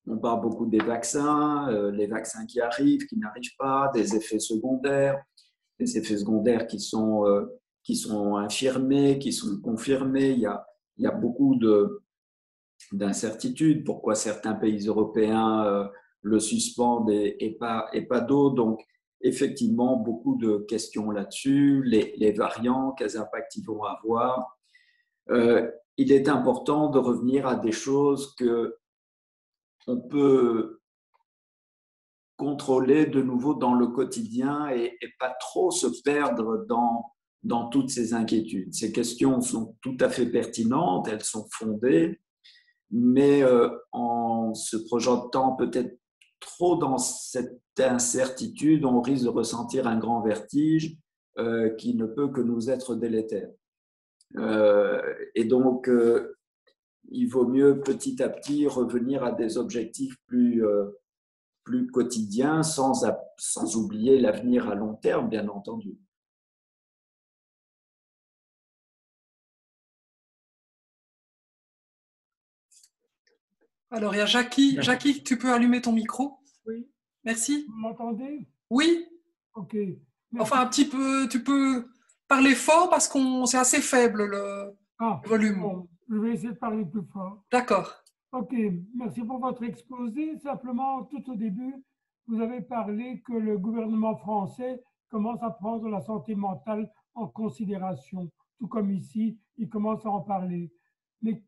On parle beaucoup des vaccins, les vaccins qui arrivent, qui n'arrivent pas, des effets secondaires qui sont infirmés, qui sont confirmés. Il y a beaucoup d'incertitudes. Pourquoi certains pays européens le suspendent et pas d'autres? Donc, effectivement, beaucoup de questions là-dessus. Les variants, quels impacts ils vont avoir? Il est important de revenir à des choses qu'on peut contrôler de nouveau dans le quotidien et pas trop se perdre dans toutes ces inquiétudes. Ces questions sont tout à fait pertinentes, elles sont fondées, mais en se projetant peut-être trop dans cette incertitude, on risque de ressentir un grand vertige qui ne peut que nous être délétère. Et donc, il vaut mieux petit à petit revenir à des objectifs plus quotidiens sans oublier l'avenir à long terme, bien entendu. Alors, il y a Jackie. Jackie, tu peux allumer ton micro? Oui. Merci. Vous m'entendez? Oui. Ok. Merci. Enfin, un petit peu, tu peux parler fort parce que c'est assez faible le volume. Bon, je vais essayer de parler plus fort. D'accord. Ok, merci pour votre exposé. Simplement, tout au début, vous avez parlé que le gouvernement français commence à prendre la santé mentale en considération, tout comme ici, il commence à en parler. Mais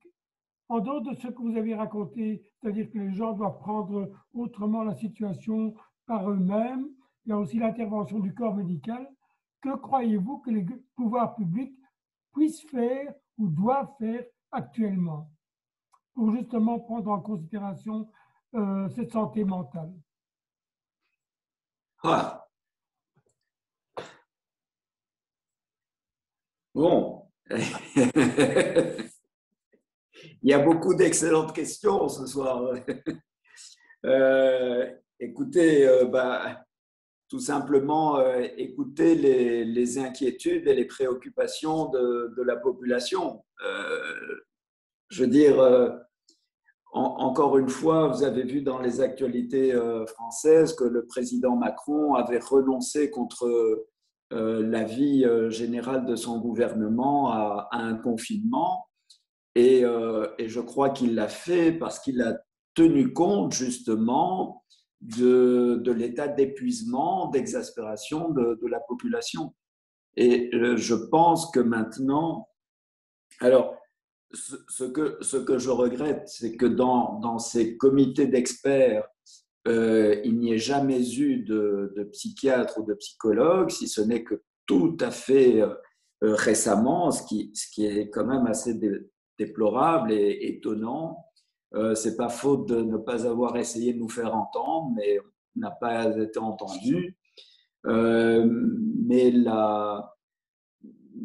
en dehors de ce que vous avez raconté, c'est-à-dire que les gens doivent prendre autrement la situation par eux-mêmes, il y a aussi l'intervention du corps médical. Que croyez-vous que les pouvoirs publics puissent faire ou doivent faire actuellement pour justement prendre en considération cette santé mentale? Ah. Bon. Il y a beaucoup d'excellentes questions ce soir. Écoutez, tout simplement, écouter les inquiétudes et les préoccupations de la population. Je veux dire, encore une fois, vous avez vu dans les actualités françaises que le président Macron avait renoncé contre l'avis général de son gouvernement à un confinement. Et je crois qu'il l'a fait parce qu'il a tenu compte justement de l'état d'épuisement, d'exaspération de la population. Et je pense que maintenant, alors, ce que je regrette, c'est que dans ces comités d'experts, il n'y ait jamais eu de psychiatre ou de psychologue, si ce n'est que tout à fait récemment, ce qui est quand même assez déplorable et étonnant. C'est pas faute de ne pas avoir essayé de nous faire entendre, mais on n'a pas été entendu.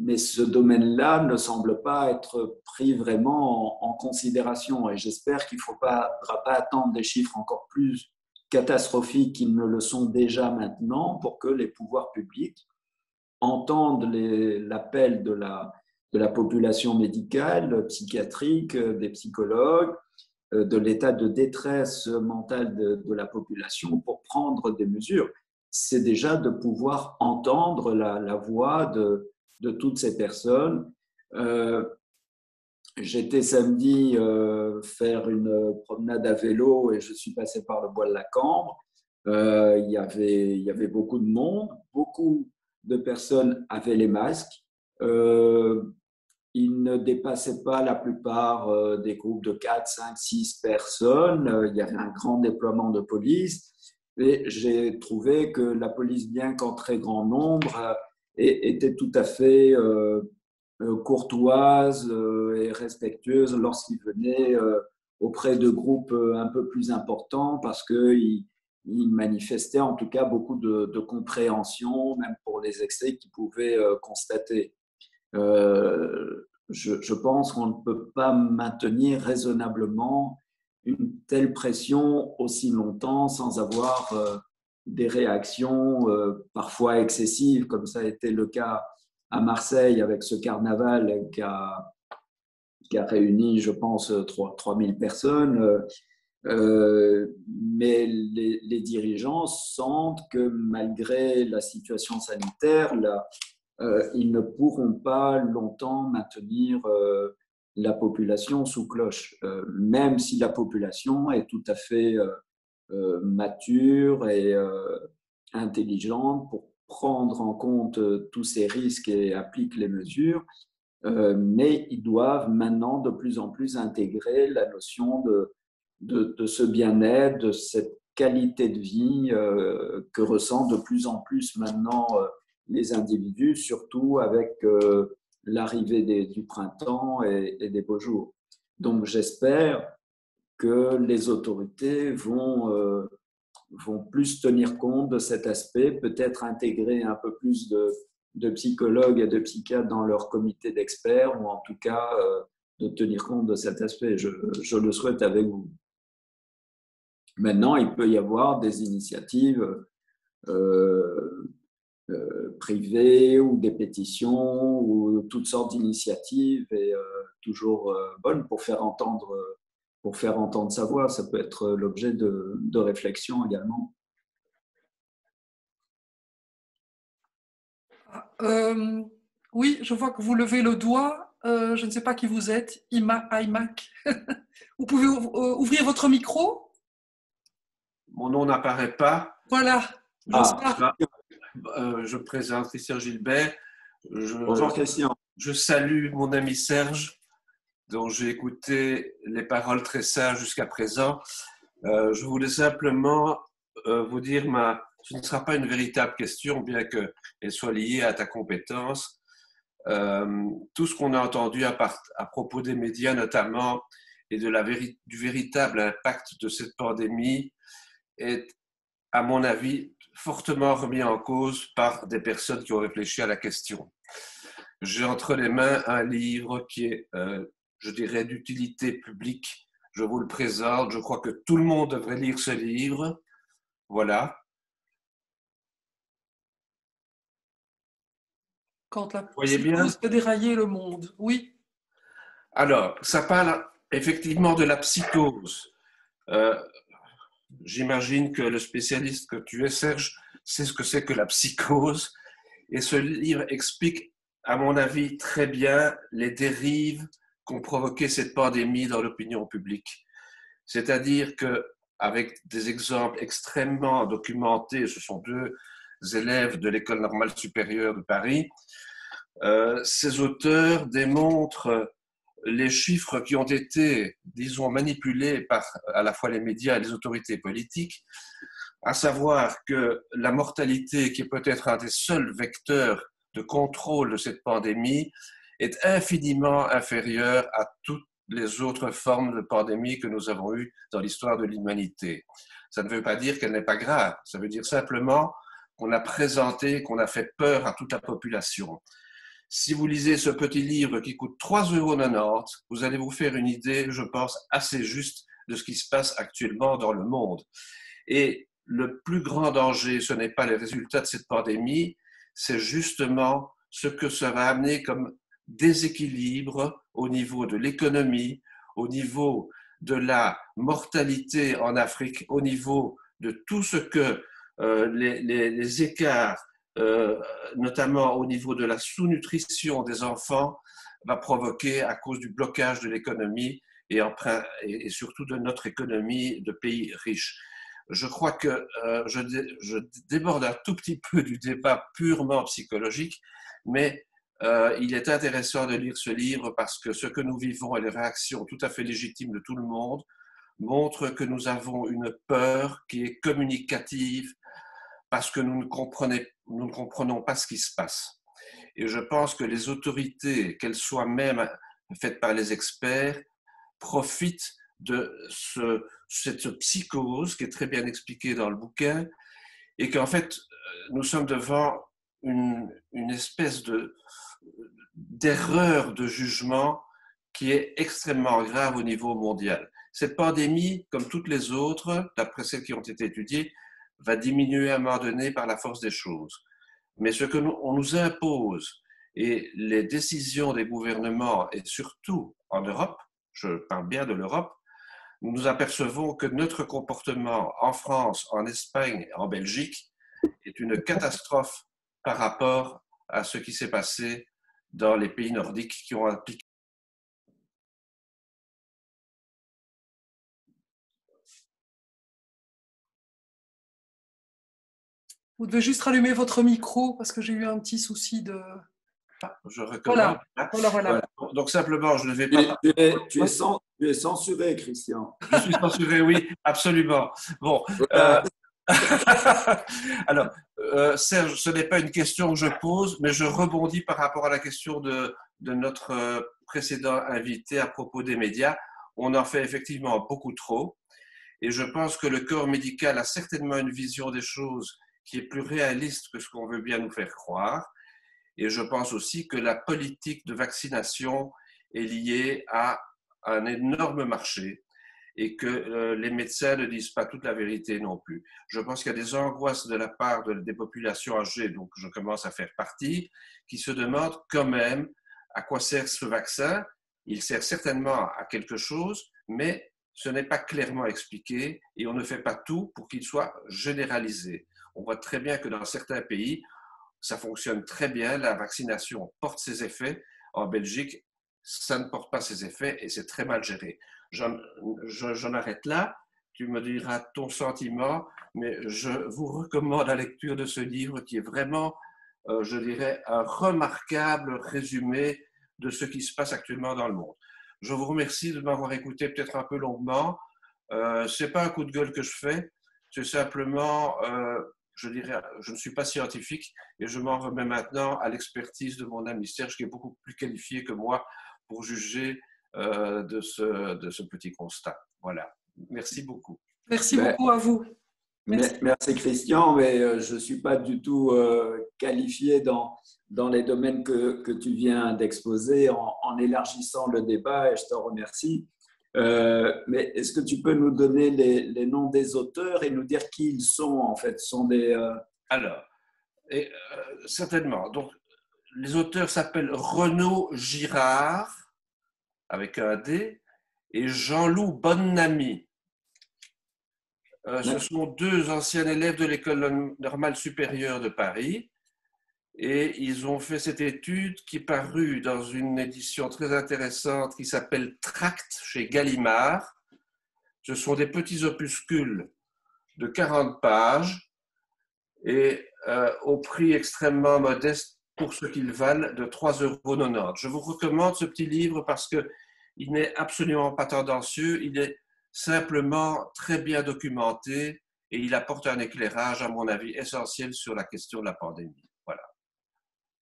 Mais ce domaine-là ne semble pas être pris vraiment en considération. Et j'espère qu'il ne faudra pas attendre des chiffres encore plus catastrophiques qu'ils ne le sont déjà maintenant pour que les pouvoirs publics entendent l'appel de la population médicale, psychiatrique, des psychologues, de l'état de détresse mentale de la population pour prendre des mesures. C'est déjà de pouvoir entendre la voix de toutes ces personnes. J'étais samedi faire une promenade à vélo et je suis passé par le bois de la Cambre. Il y avait beaucoup de monde, beaucoup de personnes avaient les masques. Ils ne dépassaient pas la plupart des groupes de 4, 5, 6 personnes. Il y avait un grand déploiement de police. Et j'ai trouvé que la police, bien qu'en très grand nombre, était tout à fait courtoise et respectueuse lorsqu'il venait auprès de groupes un peu plus importants parce qu'il manifestait en tout cas beaucoup de compréhension, même pour les excès qu'il pouvait constater. Je pense qu'on ne peut pas maintenir raisonnablement une telle pression aussi longtemps sans avoir des réactions parfois excessives, comme ça a été le cas à Marseille avec ce carnaval qui a réuni, je pense, 3000 personnes. Mais les dirigeants sentent que malgré la situation sanitaire, ils ne pourront pas longtemps maintenir la population sous cloche, même si la population est tout à fait mature et intelligente pour prendre en compte tous ces risques et applique les mesures. Mais ils doivent maintenant de plus en plus intégrer la notion de ce bien-être, de cette qualité de vie que ressentent de plus en plus maintenant les individus, surtout avec l'arrivée du printemps et des beaux jours. Donc j'espère que les autorités vont plus tenir compte de cet aspect, peut-être intégrer un peu plus de psychologues et de psychiatres dans leur comité d'experts, ou en tout cas de tenir compte de cet aspect. Je le souhaite avec vous. Maintenant, il peut y avoir des initiatives privées ou des pétitions ou toutes sortes d'initiatives et toujours bonnes pour faire entendre sa voix. Ça peut être l'objet de réflexion également. Oui, je vois que vous levez le doigt. Je ne sais pas qui vous êtes. IMAC. Vous pouvez ouvrir votre micro? Mon nom n'apparaît pas. Voilà. Je présente Christian Gilbert. Bonjour Christian. Je salue mon ami Serge, dont j'ai écouté les paroles très sages jusqu'à présent. Je voulais simplement vous dire, ce ne sera pas une véritable question, bien qu'elle soit liée à ta compétence. Tout ce qu'on a entendu à propos des médias notamment et du véritable impact de cette pandémie est, à mon avis, fortement remis en cause par des personnes qui ont réfléchi à la question. J'ai entre les mains un livre qui est, je dirais, d'utilité publique. Je vous le présente. Je crois que tout le monde devrait lire ce livre. Voilà. Quand la Voyez bien. psychose peut dérailler le monde, oui. Alors, ça parle effectivement de la psychose. J'imagine que le spécialiste que tu es, Serge, sait ce que c'est que la psychose. Et ce livre explique, à mon avis, très bien les dérives qu'ont provoqué cette pandémie dans l'opinion publique. C'est-à-dire qu'avec des exemples extrêmement documentés, ce sont 2 élèves de l'École normale supérieure de Paris, ces auteurs démontrent les chiffres qui ont été, disons, manipulés par à la fois les médias et les autorités politiques, à savoir que la mortalité, qui est peut-être un des seuls vecteurs de contrôle de cette pandémie, est infiniment inférieure à toutes les autres formes de pandémie que nous avons eues dans l'histoire de l'humanité. Ça ne veut pas dire qu'elle n'est pas grave, ça veut dire simplement qu'on a présenté, qu'on a fait peur à toute la population. Si vous lisez ce petit livre qui coûte 3,90 €, vous allez vous faire une idée, je pense, assez juste de ce qui se passe actuellement dans le monde. Et le plus grand danger, ce n'est pas les résultats de cette pandémie, c'est justement ce que ça va amener comme déséquilibre au niveau de l'économie, au niveau de la mortalité en Afrique, au niveau de tout ce que les écarts, notamment au niveau de la sous-nutrition des enfants, va provoquer à cause du blocage de l'économie et surtout de notre économie de pays riches. Je crois que je déborde un tout petit peu du débat purement psychologique, mais il est intéressant de lire ce livre parce que ce que nous vivons et les réactions tout à fait légitimes de tout le monde montrent que nous avons une peur qui est communicative parce que nous ne comprenons pas ce qui se passe. Et je pense que les autorités, qu'elles soient même faites par les experts, profitent de cette psychose qui est très bien expliquée dans le bouquin, et qu'en fait, nous sommes devant une espèce d'erreur de jugement qui est extrêmement grave au niveau mondial. Cette pandémie, comme toutes les autres, d'après celles qui ont été étudiées, va diminuer à un moment donné par la force des choses. Mais ce qu'on nous impose et les décisions des gouvernements, et surtout en Europe, je parle bien de l'Europe, nous apercevons que notre comportement en France, en Espagne, en Belgique est une catastrophe par rapport à ce qui s'est passé dans les pays nordiques qui ont appliqué. Vous devez juste rallumer votre micro parce que j'ai eu un petit souci de… Je recommande. Voilà. Donc simplement, je ne vais pas… Tu es censuré, Christian. Je suis censuré, oui, absolument. Bon. Alors, Serge, ce n'est pas une question que je pose, mais je rebondis par rapport à la question de notre précédent invité à propos des médias. On en fait effectivement beaucoup trop. Et je pense que le corps médical a certainement une vision des choses qui est plus réaliste que ce qu'on veut bien nous faire croire. Et je pense aussi que la politique de vaccination est liée à un énorme marché et que les médecins ne disent pas toute la vérité non plus. Je pense qu'il y a des angoisses de la part des populations âgées, donc je commence à faire partie, qui se demandent quand même à quoi sert ce vaccin. Il sert certainement à quelque chose, mais ce n'est pas clairement expliqué et on ne fait pas tout pour qu'il soit généralisé. On voit très bien que dans certains pays, ça fonctionne très bien, la vaccination porte ses effets. En Belgique, ça ne porte pas ses effets et c'est très mal géré. J'en arrête là, tu me diras ton sentiment, mais je vous recommande la lecture de ce livre qui est vraiment, je dirais, un remarquable résumé de ce qui se passe actuellement dans le monde. Je vous remercie de m'avoir écouté peut-être un peu longuement. Ce n'est pas un coup de gueule que je fais, c'est simplement, je dirais, je ne suis pas scientifique et je m'en remets maintenant à l'expertise de mon ami Serge qui est beaucoup plus qualifié que moi pour juger de ce petit constat. Voilà. Merci beaucoup. Merci beaucoup à vous. Merci Christian, mais je ne suis pas du tout qualifié dans les domaines que tu viens d'exposer en élargissant le débat et je te remercie. Mais est-ce que tu peux nous donner les noms des auteurs et nous dire qui ils sont en fait? Sont des, Alors, certainement. Donc, les auteurs s'appellent Renaud Girard, avec un D, et Jean-Loup Bonnamy. Ce sont deux anciens élèves de l'École normale supérieure de Paris et ils ont fait cette étude qui est parue dans une édition très intéressante qui s'appelle Tract chez Gallimard. Ce sont des petits opuscules de 40 pages et au prix extrêmement modeste pour ce qu'ils valent de 3,90 €. Je vous recommande ce petit livre parce qu'il n'est absolument pas tendancieux, il est simplement très bien documenté et il apporte un éclairage, à mon avis, essentiel sur la question de la pandémie. Voilà.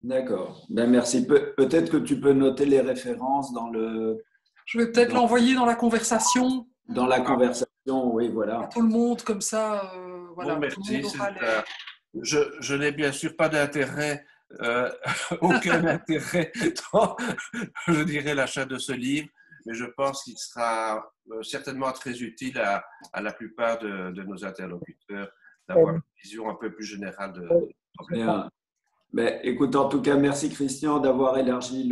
D'accord. Ben merci. Peut-être que tu peux noter les références dans le… Je vais peut-être l'envoyer dans la conversation. Dans la conversation, oui, voilà. À tout le monde, comme ça, voilà. Bon, merci. Tout le monde aura je n'ai bien sûr pas d'intérêt, aucun intérêt dans, je dirais, l'achat de ce livre, mais je pense qu'il sera certainement très utile à la plupart de nos interlocuteurs d'avoir une vision un peu plus générale de… Bien. Mais, écoute, en tout cas, merci Christian d'avoir élargi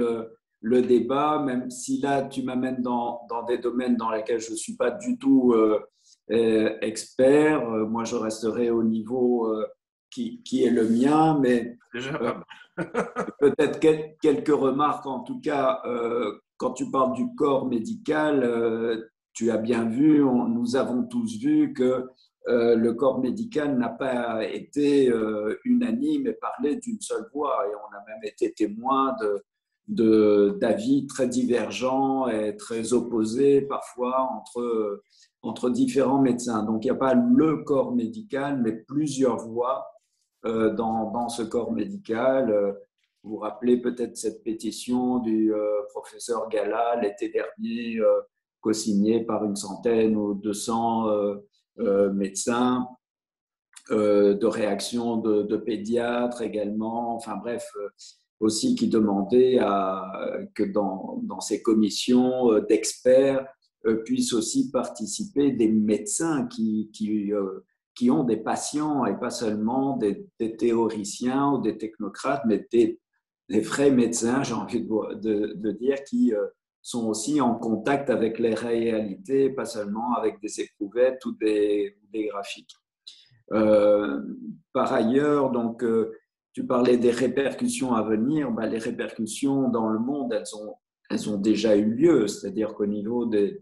le débat, même si là, tu m'amènes dans des domaines dans lesquels je ne suis pas du tout expert. Moi, je resterai au niveau qui est le mien, mais peut-être quelques remarques. En tout cas, quand tu parles du corps médical, tu as bien vu, nous avons tous vu que le corps médical n'a pas été unanime et parlé d'une seule voix. Et on a même été témoin d'avis très divergents et très opposés parfois entre différents médecins. Donc, il n'y a pas le corps médical, mais plusieurs voix dans ce corps médical. vous rappelez peut-être cette pétition du professeur Gala l'été dernier, co-signée par une centaine ou 200 médecins, de réaction de pédiatres également, enfin bref, aussi qui demandait que dans ces commissions d'experts puissent aussi participer des médecins qui ont des patients et pas seulement des théoriciens ou des technocrates, mais des vrais médecins, j'ai envie de dire, qui sont aussi en contact avec les réalités, pas seulement avec des éprouvettes ou des graphiques. Par ailleurs, donc, tu parlais des répercussions à venir. Ben, les répercussions dans le monde, elles ont déjà eu lieu, c'est-à-dire qu'au niveau des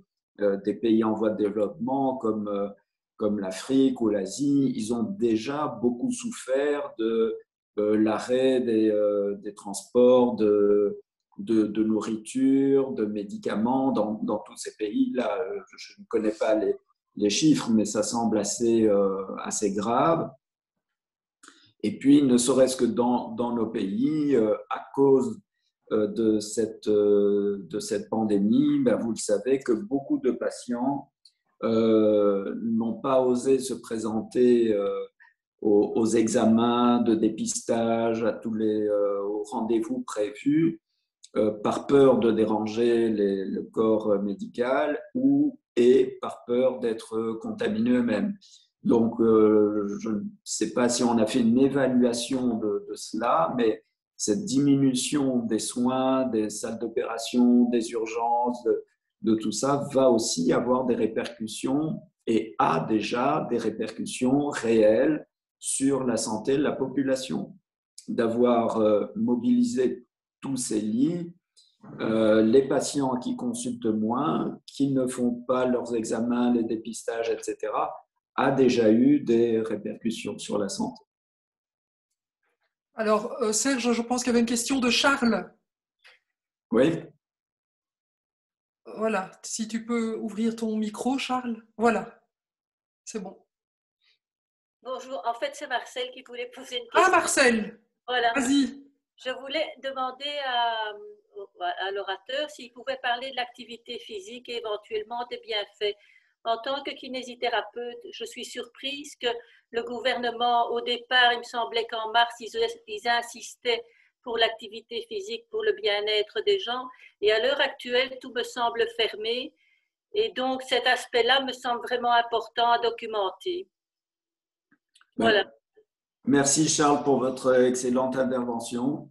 pays en voie de développement comme l'Afrique ou l'Asie, ils ont déjà beaucoup souffert de l'arrêt des transports de nourriture, de médicaments dans tous ces pays-là. Je ne connais pas les chiffres, mais ça semble assez grave. Et puis, ne serait-ce que dans nos pays, à cause de cette pandémie, ben, vous le savez que beaucoup de patients n'ont pas osé se présenter aux examens de dépistage, aux rendez-vous prévus, par peur de déranger le corps médical et par peur d'être contaminés eux-mêmes. Donc, je ne sais pas si on a fait une évaluation de cela, mais cette diminution des soins, des salles d'opération, des urgences, de tout ça, va aussi avoir des répercussions et a déjà des répercussions réelles sur la santé de la population. D'avoir mobilisé tous ces lits, les patients qui consultent moins, qui ne font pas leurs examens, les dépistages, etc., a déjà eu des répercussions sur la santé. Alors, Serge, je pense qu'il y avait une question de Charles. Oui. Voilà, si tu peux ouvrir ton micro, Charles. Voilà, c'est bon. Bonjour, en fait, c'est Marcel qui voulait poser une question. Ah, Marcel, voilà. Vas-y. Je voulais demander à l'orateur s'il pouvait parler de l'activité physique et éventuellement des bienfaits. En tant que kinésithérapeute, je suis surprise que le gouvernement, au départ, il me semblait qu'en mars, ils insistaient pour l'activité physique, pour le bien-être des gens. Et à l'heure actuelle, tout me semble fermé. Et donc, cet aspect-là me semble vraiment important à documenter. Voilà. Merci Charles pour votre excellente intervention.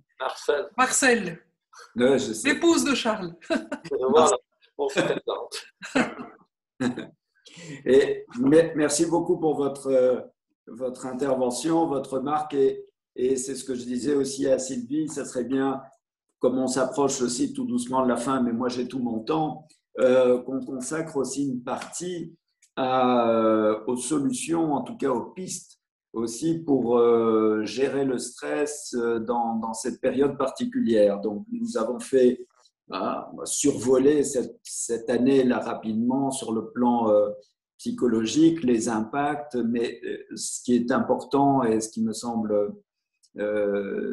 Marcel. L'épouse de Charles. Voilà, on se présente. Et merci beaucoup pour votre intervention, votre remarque. Et c'est ce que je disais aussi à Sylvie, ça serait bien, comme on s'approche aussi tout doucement de la fin, mais moi j'ai tout mon temps, qu'on consacre aussi une partie aux solutions, en tout cas aux pistes, aussi pour gérer le stress dans cette période particulière. Donc, nous avons fait survoler cette année là rapidement sur le plan psychologique, les impacts, mais ce qui est important et ce qui me semble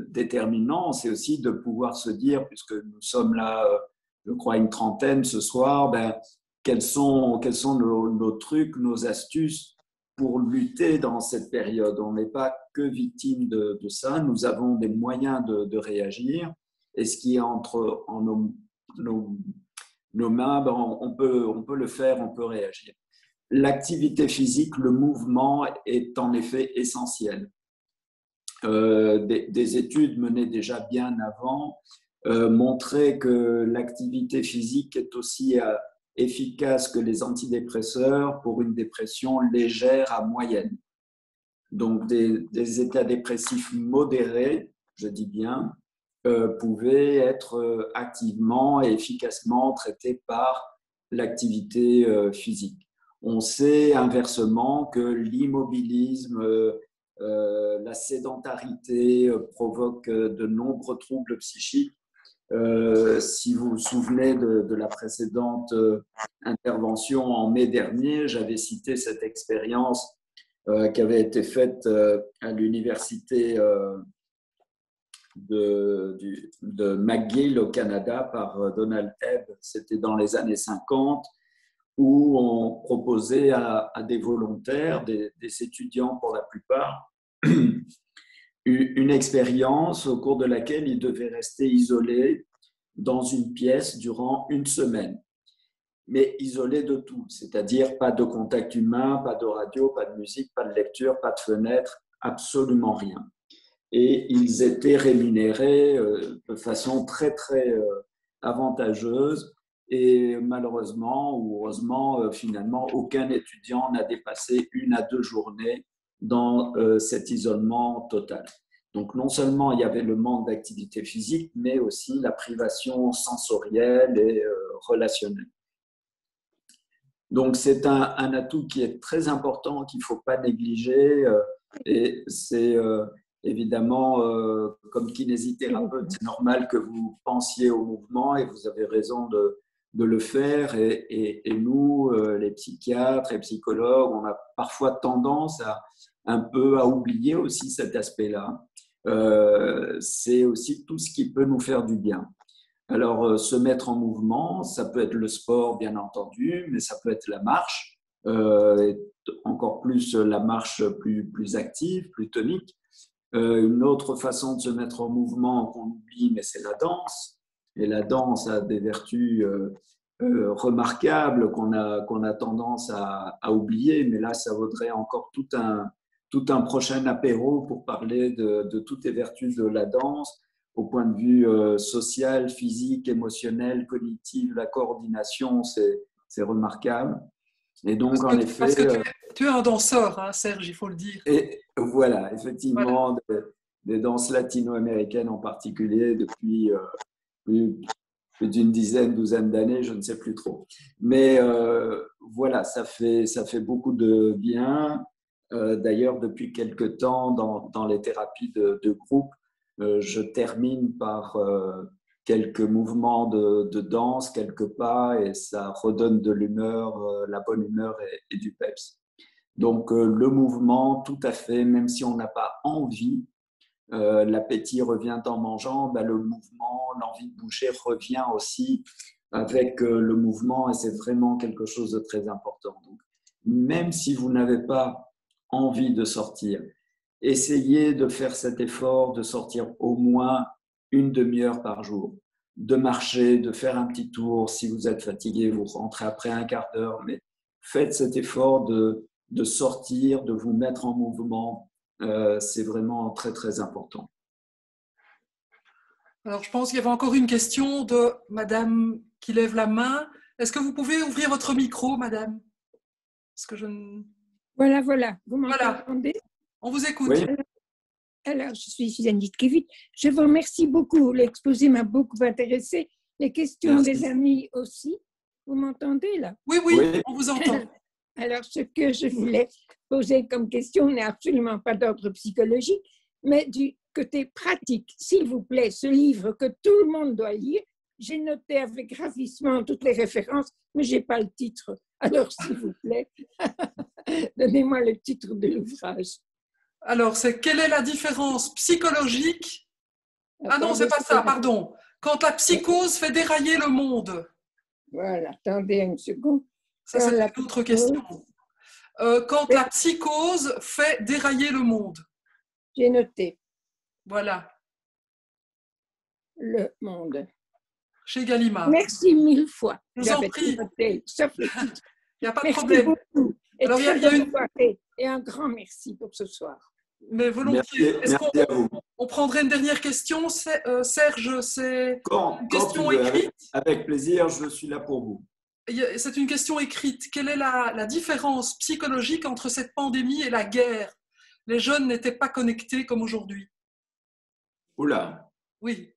déterminant, c'est aussi de pouvoir se dire, puisque nous sommes là, je crois, une trentaine ce soir, quels sont nos trucs, nos astuces pour lutter dans cette période. On n'est pas que victime de ça, nous avons des moyens de réagir. Et ce qui est en nos mains, on peut le faire, on peut réagir. L'activité physique, le mouvement est en effet essentiel. Des études menées déjà bien avant montraient que l'activité physique est aussi efficace que les antidépresseurs pour une dépression légère à moyenne. Donc, des états dépressifs modérés, je dis bien, pouvaient être activement et efficacement traités par l'activité physique. On sait inversement que l'immobilisme, la sédentarité provoquent de nombreux troubles psychiques. Si vous vous souvenez de la précédente intervention en mai dernier, j'avais cité cette expérience qui avait été faite à l'université de McGill au Canada par Donald Ebb. C'était dans les années 50, où on proposait à des volontaires, des étudiants pour la plupart, une expérience au cours de laquelle ils devaient rester isolés dans une pièce durant une semaine, mais isolés de tout, c'est-à-dire pas de contact humain, pas de radio, pas de musique, pas de lecture, pas de fenêtre, absolument rien. Et ils étaient rémunérés de façon très, très avantageuse. Et malheureusement ou heureusement, finalement, aucun étudiant n'a dépassé 1 à 2 journées dans cet isolement total. Donc, non seulement il y avait le manque d'activité physique, mais aussi la privation sensorielle et relationnelle. Donc, c'est un atout qui est très important, qu'il ne faut pas négliger. Et c'est évidemment, comme kinésithérapeute, c'est normal que vous pensiez au mouvement et vous avez raison de le faire. Et nous, les psychiatres et psychologues, on a parfois tendance un peu à oublier aussi cet aspect-là. C'est aussi tout ce qui peut nous faire du bien. Alors, se mettre en mouvement, ça peut être le sport, bien entendu, mais ça peut être la marche, et encore plus la marche plus active, plus tonique. Une autre façon de se mettre en mouvement qu'on oublie, mais c'est la danse. Et la danse a des vertus remarquables qu'on a tendance à oublier, mais là, ça vaudrait encore tout un prochain apéro pour parler de toutes les vertus de la danse, au point de vue social, physique, émotionnel, cognitif, la coordination, c'est remarquable. Et donc, en effet… Parce que tu es un danseur, hein, Serge, il faut le dire. Et voilà, effectivement, voilà. Des danses latino-américaines en particulier, depuis plus d'une douzaine d'années, je ne sais plus trop. Mais voilà, ça fait beaucoup de bien. D'ailleurs, depuis quelque temps, dans les thérapies de groupe, je termine par quelques mouvements de danse, quelques pas, et ça redonne de l'humeur, la bonne humeur et du peps. Donc, le mouvement, tout à fait, même si on n'a pas envie, l'appétit revient en mangeant, ben, le mouvement, l'envie de bouger revient aussi avec le mouvement, et c'est vraiment quelque chose de très important. Donc, même si vous n'avez pas envie de sortir, essayez de faire cet effort de sortir au moins 1 demi-heure par jour, de marcher, de faire un petit tour. Si vous êtes fatigué, vous rentrez après 1/4 d'heure, mais faites cet effort de sortir, de vous mettre en mouvement. C'est vraiment très, très important. Alors, je pense qu'il y avait encore une question de madame qui lève la main. Est-ce que vous pouvez ouvrir votre micro, madame? Parce que je ne… Voilà. Vous m'entendez? On vous écoute. Oui. Alors, je suis Suzanne Ditkevich. Je vous remercie beaucoup. L'exposé m'a beaucoup intéressée. Les questions Merci. des amis aussi. Vous m'entendez là? Oui, on vous entend. Alors, ce que je voulais poser comme question n'est absolument pas d'ordre psychologique, mais du côté pratique. S'il vous plaît, ce livre que tout le monde doit lire, j'ai noté avec ravissement toutes les références, mais je n'ai pas le titre. Alors, s'il vous plaît, donnez-moi le titre de l'ouvrage. Alors, c'est quelle est la différence psychologique? Ah non, c'est pas ça, pardon. Quand la psychose fait dérailler le monde. Voilà, attendez une seconde. Ça, c'est une autre question. Quand la psychose fait dérailler le monde. J'ai noté. Voilà. Le monde. Chez Gallimard. Merci 1000 fois. Je vous en prie. Noté, sauf le titre. Il n'y a pas de Merci problème. Beaucoup. Et alors, très bonne soirée. Et un grand merci pour ce soir. Mais volontiers. Merci à vous. On prendrait une dernière question, Serge? C'est une question écrite. Avec plaisir, je suis là pour vous. C'est une question écrite. Quelle est la différence psychologique entre cette pandémie et la guerre? Les jeunes n'étaient pas connectés comme aujourd'hui. Oula. Oui.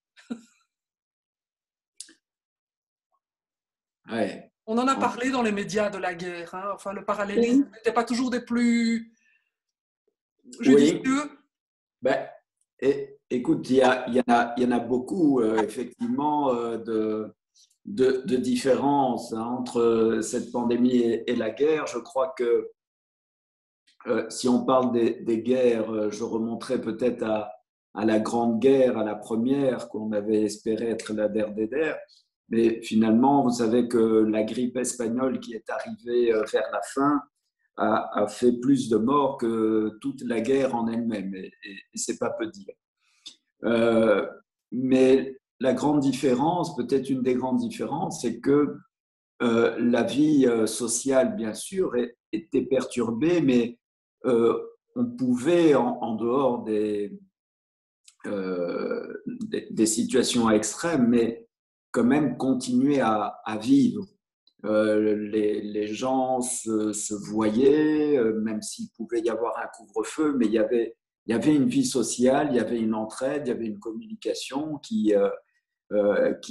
Ouais. On en a parlé dans les médias de la guerre. Hein. Enfin, le parallélisme n'était pas toujours des plus judicieux. Oui. Ben, écoute, il y en a beaucoup, effectivement, de différences entre cette pandémie et la guerre. Je crois que si on parle des guerres, je remonterai peut-être à la Grande Guerre, à la première, qu'on avait espéré être la der des der. Mais finalement, vous savez que la grippe espagnole qui est arrivée vers la fin a fait plus de morts que toute la guerre en elle-même. Et c'est pas peu dire. Mais la grande différence, peut-être une des grandes différences, c'est que la vie sociale, bien sûr, était perturbée, mais on pouvait, en dehors des situations extrêmes, mais quand même continuer à vivre. Les gens se voyaient, même s'il pouvait y avoir un couvre-feu, mais il y avait une vie sociale, il y avait une entraide, il y avait une communication qui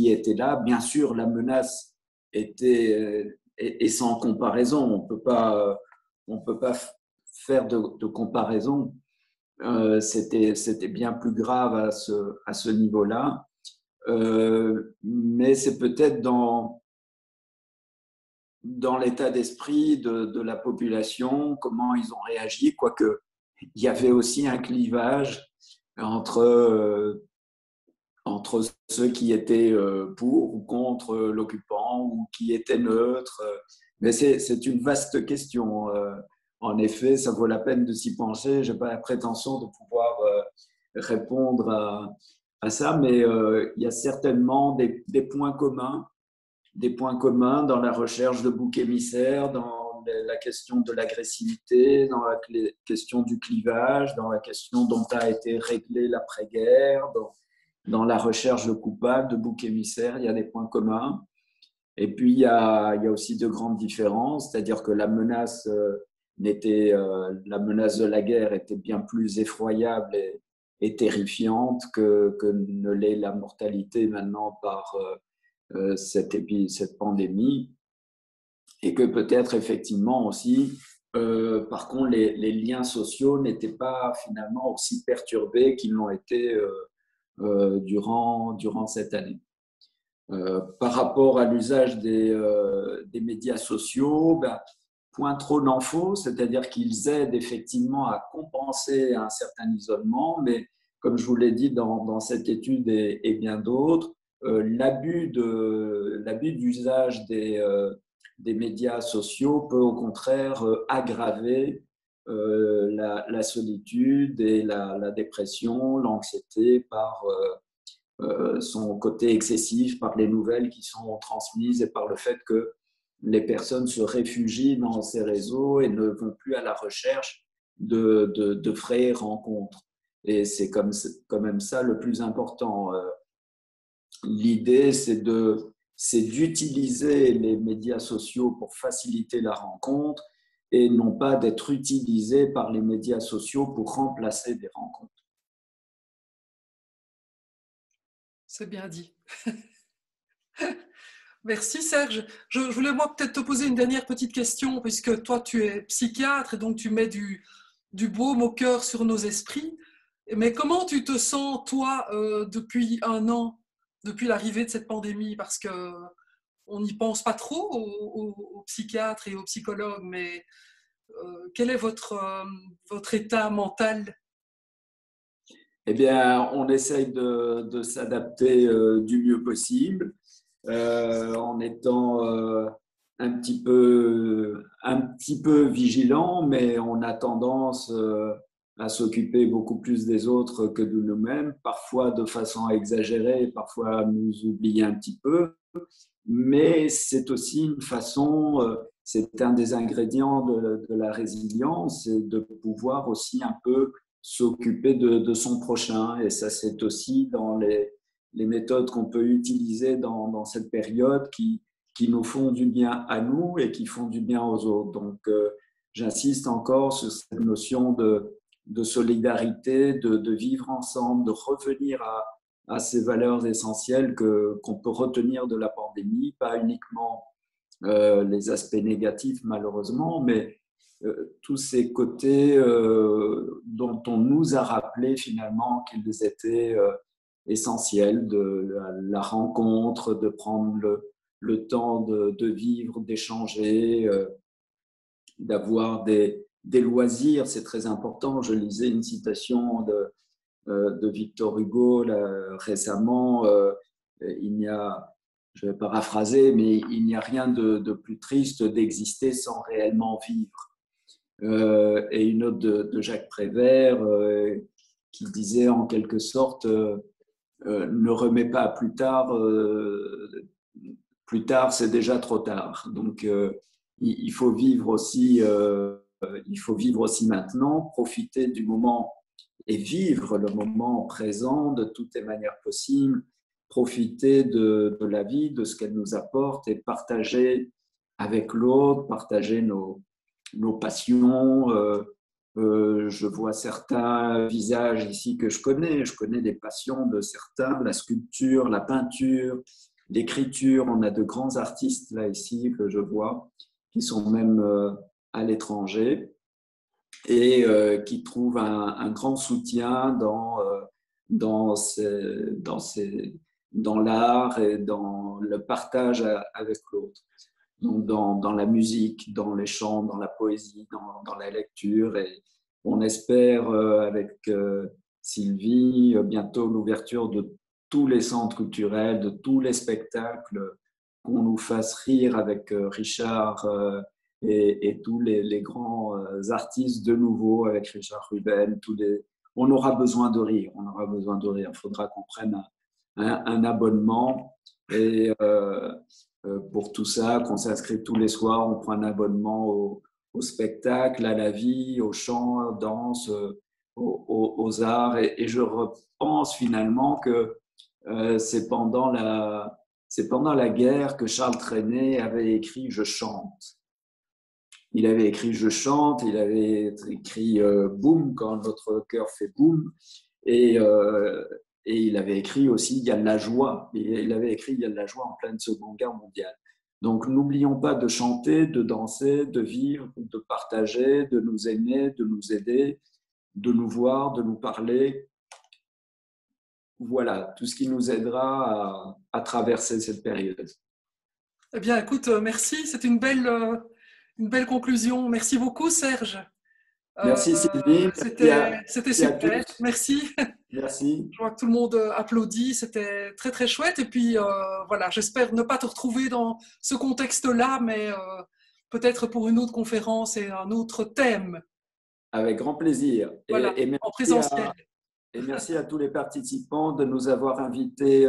était là. Bien sûr, la menace était et sans comparaison. On peut pas faire de comparaison. C'était bien plus grave à ce niveau-là. Mais c'est peut-être dans l'état d'esprit de la population, comment ils ont réagi, quoique il y avait aussi un clivage entre ceux qui étaient pour ou contre l'occupant ou qui étaient neutres. Mais c'est une vaste question. En effet, ça vaut la peine de s'y pencher. Je n'ai pas la prétention de pouvoir répondre à ça, mais il y a certainement des points communs dans la recherche de boucs émissaires, dans la question de l'agressivité, dans la question du clivage, dans la question dont a été réglée l'après-guerre, dans la recherche de coupables, de boucs émissaires. Il y a des points communs. Et puis, il y a aussi de grandes différences, c'est-à-dire que la menace de la guerre était bien plus effroyable et terrifiante que ne l'est la mortalité maintenant par cette pandémie, et que peut-être effectivement aussi, par contre, les liens sociaux n'étaient pas finalement aussi perturbés qu'ils l'ont été durant cette année. Par rapport à l'usage des médias sociaux, point trop n'en faut, c'est-à-dire qu'ils aident effectivement à compenser un certain isolement, mais comme je vous l'ai dit dans cette étude et bien d'autres, l'abus d'usage des médias sociaux peut au contraire aggraver la solitude et la dépression, l'anxiété par son côté excessif, par les nouvelles qui sont transmises et par le fait que les personnes se réfugient dans ces réseaux et ne vont plus à la recherche de vraies rencontres. Et c'est quand même ça le plus important. L'idée, c'est d'utiliser les médias sociaux pour faciliter la rencontre et non pas d'être utilisé par les médias sociaux pour remplacer des rencontres. C'est bien dit. Merci Serge. Je voulais moi peut-être te poser une dernière petite question, puisque toi tu es psychiatre et donc tu mets du baume au cœur sur nos esprits. Mais comment tu te sens toi depuis un an, depuis l'arrivée de cette pandémie? Parce qu'on n'y pense pas trop aux psychiatres et aux psychologues, mais quel est votre état mental? Eh bien, on essaye de s'adapter du mieux possible. En étant un petit peu vigilant, mais on a tendance à s'occuper beaucoup plus des autres que de nous-mêmes, parfois de façon exagérée, parfois à nous oublier un petit peu, mais c'est aussi une façon, c'est un des ingrédients de la résilience, c'est de pouvoir aussi un peu s'occuper de son prochain, et ça c'est aussi dans les méthodes qu'on peut utiliser dans cette période qui nous font du bien à nous et qui font du bien aux autres. Donc, j'insiste encore sur cette notion de solidarité, de vivre ensemble, de revenir à ces valeurs essentielles qu'on peut retenir de la pandémie, pas uniquement les aspects négatifs malheureusement, mais tous ces côtés dont on nous a rappelé finalement qu'ils étaient essentiel, de la rencontre, de prendre le temps de vivre, d'échanger, d'avoir des loisirs, c'est très important. Je lisais une citation de Victor Hugo récemment. Je vais paraphraser, mais il n'y a rien de plus triste d'exister sans réellement vivre. Et une autre de Jacques Prévert qui disait en quelque sorte ne remets pas plus tard c'est déjà trop tard. Donc il faut vivre aussi maintenant, profiter du moment et vivre le moment présent de toutes les manières possibles, profiter de la vie, de ce qu'elle nous apporte et partager avec l'autre, partager nos passions. Je vois certains visages ici que je connais des passions de certains, la sculpture, la peinture, l'écriture. On a de grands artistes là ici que je vois, qui sont même à l'étranger et qui trouvent un grand soutien dans l'art et dans le partage avec l'autre. Donc dans la musique, dans les chants, dans la poésie, dans la lecture. Et on espère avec Sylvie bientôt l'ouverture de tous les centres culturels, de tous les spectacles, qu'on nous fasse rire avec Richard et tous les grands artistes de nouveau, avec Richard Ruben. On aura besoin de rire, Il faudra qu'on prenne un abonnement et pour tout ça, qu'on s'inscrit tous les soirs, on prend un abonnement au spectacle, à la vie, au chant, aux danse, aux arts. Et je repense finalement que c'est pendant la guerre que Charles Trenet avait écrit « Je chante ». Il avait écrit « Je chante », il avait écrit « Boum » quand notre cœur fait boum. Et il avait écrit aussi « Il y a de la joie ». Il avait écrit « Il y a de la joie en pleine Seconde Guerre mondiale ». Donc, n'oublions pas de chanter, de danser, de vivre, de partager, de nous aimer, de nous aider, de nous voir, de nous parler. Voilà, tout ce qui nous aidera à traverser cette période. Eh bien, écoute, merci. C'est une belle conclusion. Merci beaucoup, Serge. Merci Sylvie. C'était super. Merci. Merci. Je vois que tout le monde applaudit. C'était très, très chouette. Et puis, voilà, j'espère ne pas te retrouver dans ce contexte-là, mais peut-être pour une autre conférence et un autre thème. Avec grand plaisir. Voilà, et en présentiel. Et merci à tous les participants de nous avoir invités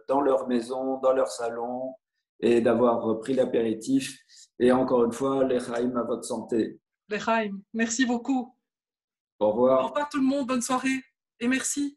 dans leur maison, dans leur salon et d'avoir pris l'apéritif. Et encore une fois, l'Echaim à votre santé. L'Echaim, merci beaucoup. Au revoir. Au revoir tout le monde, bonne soirée et merci.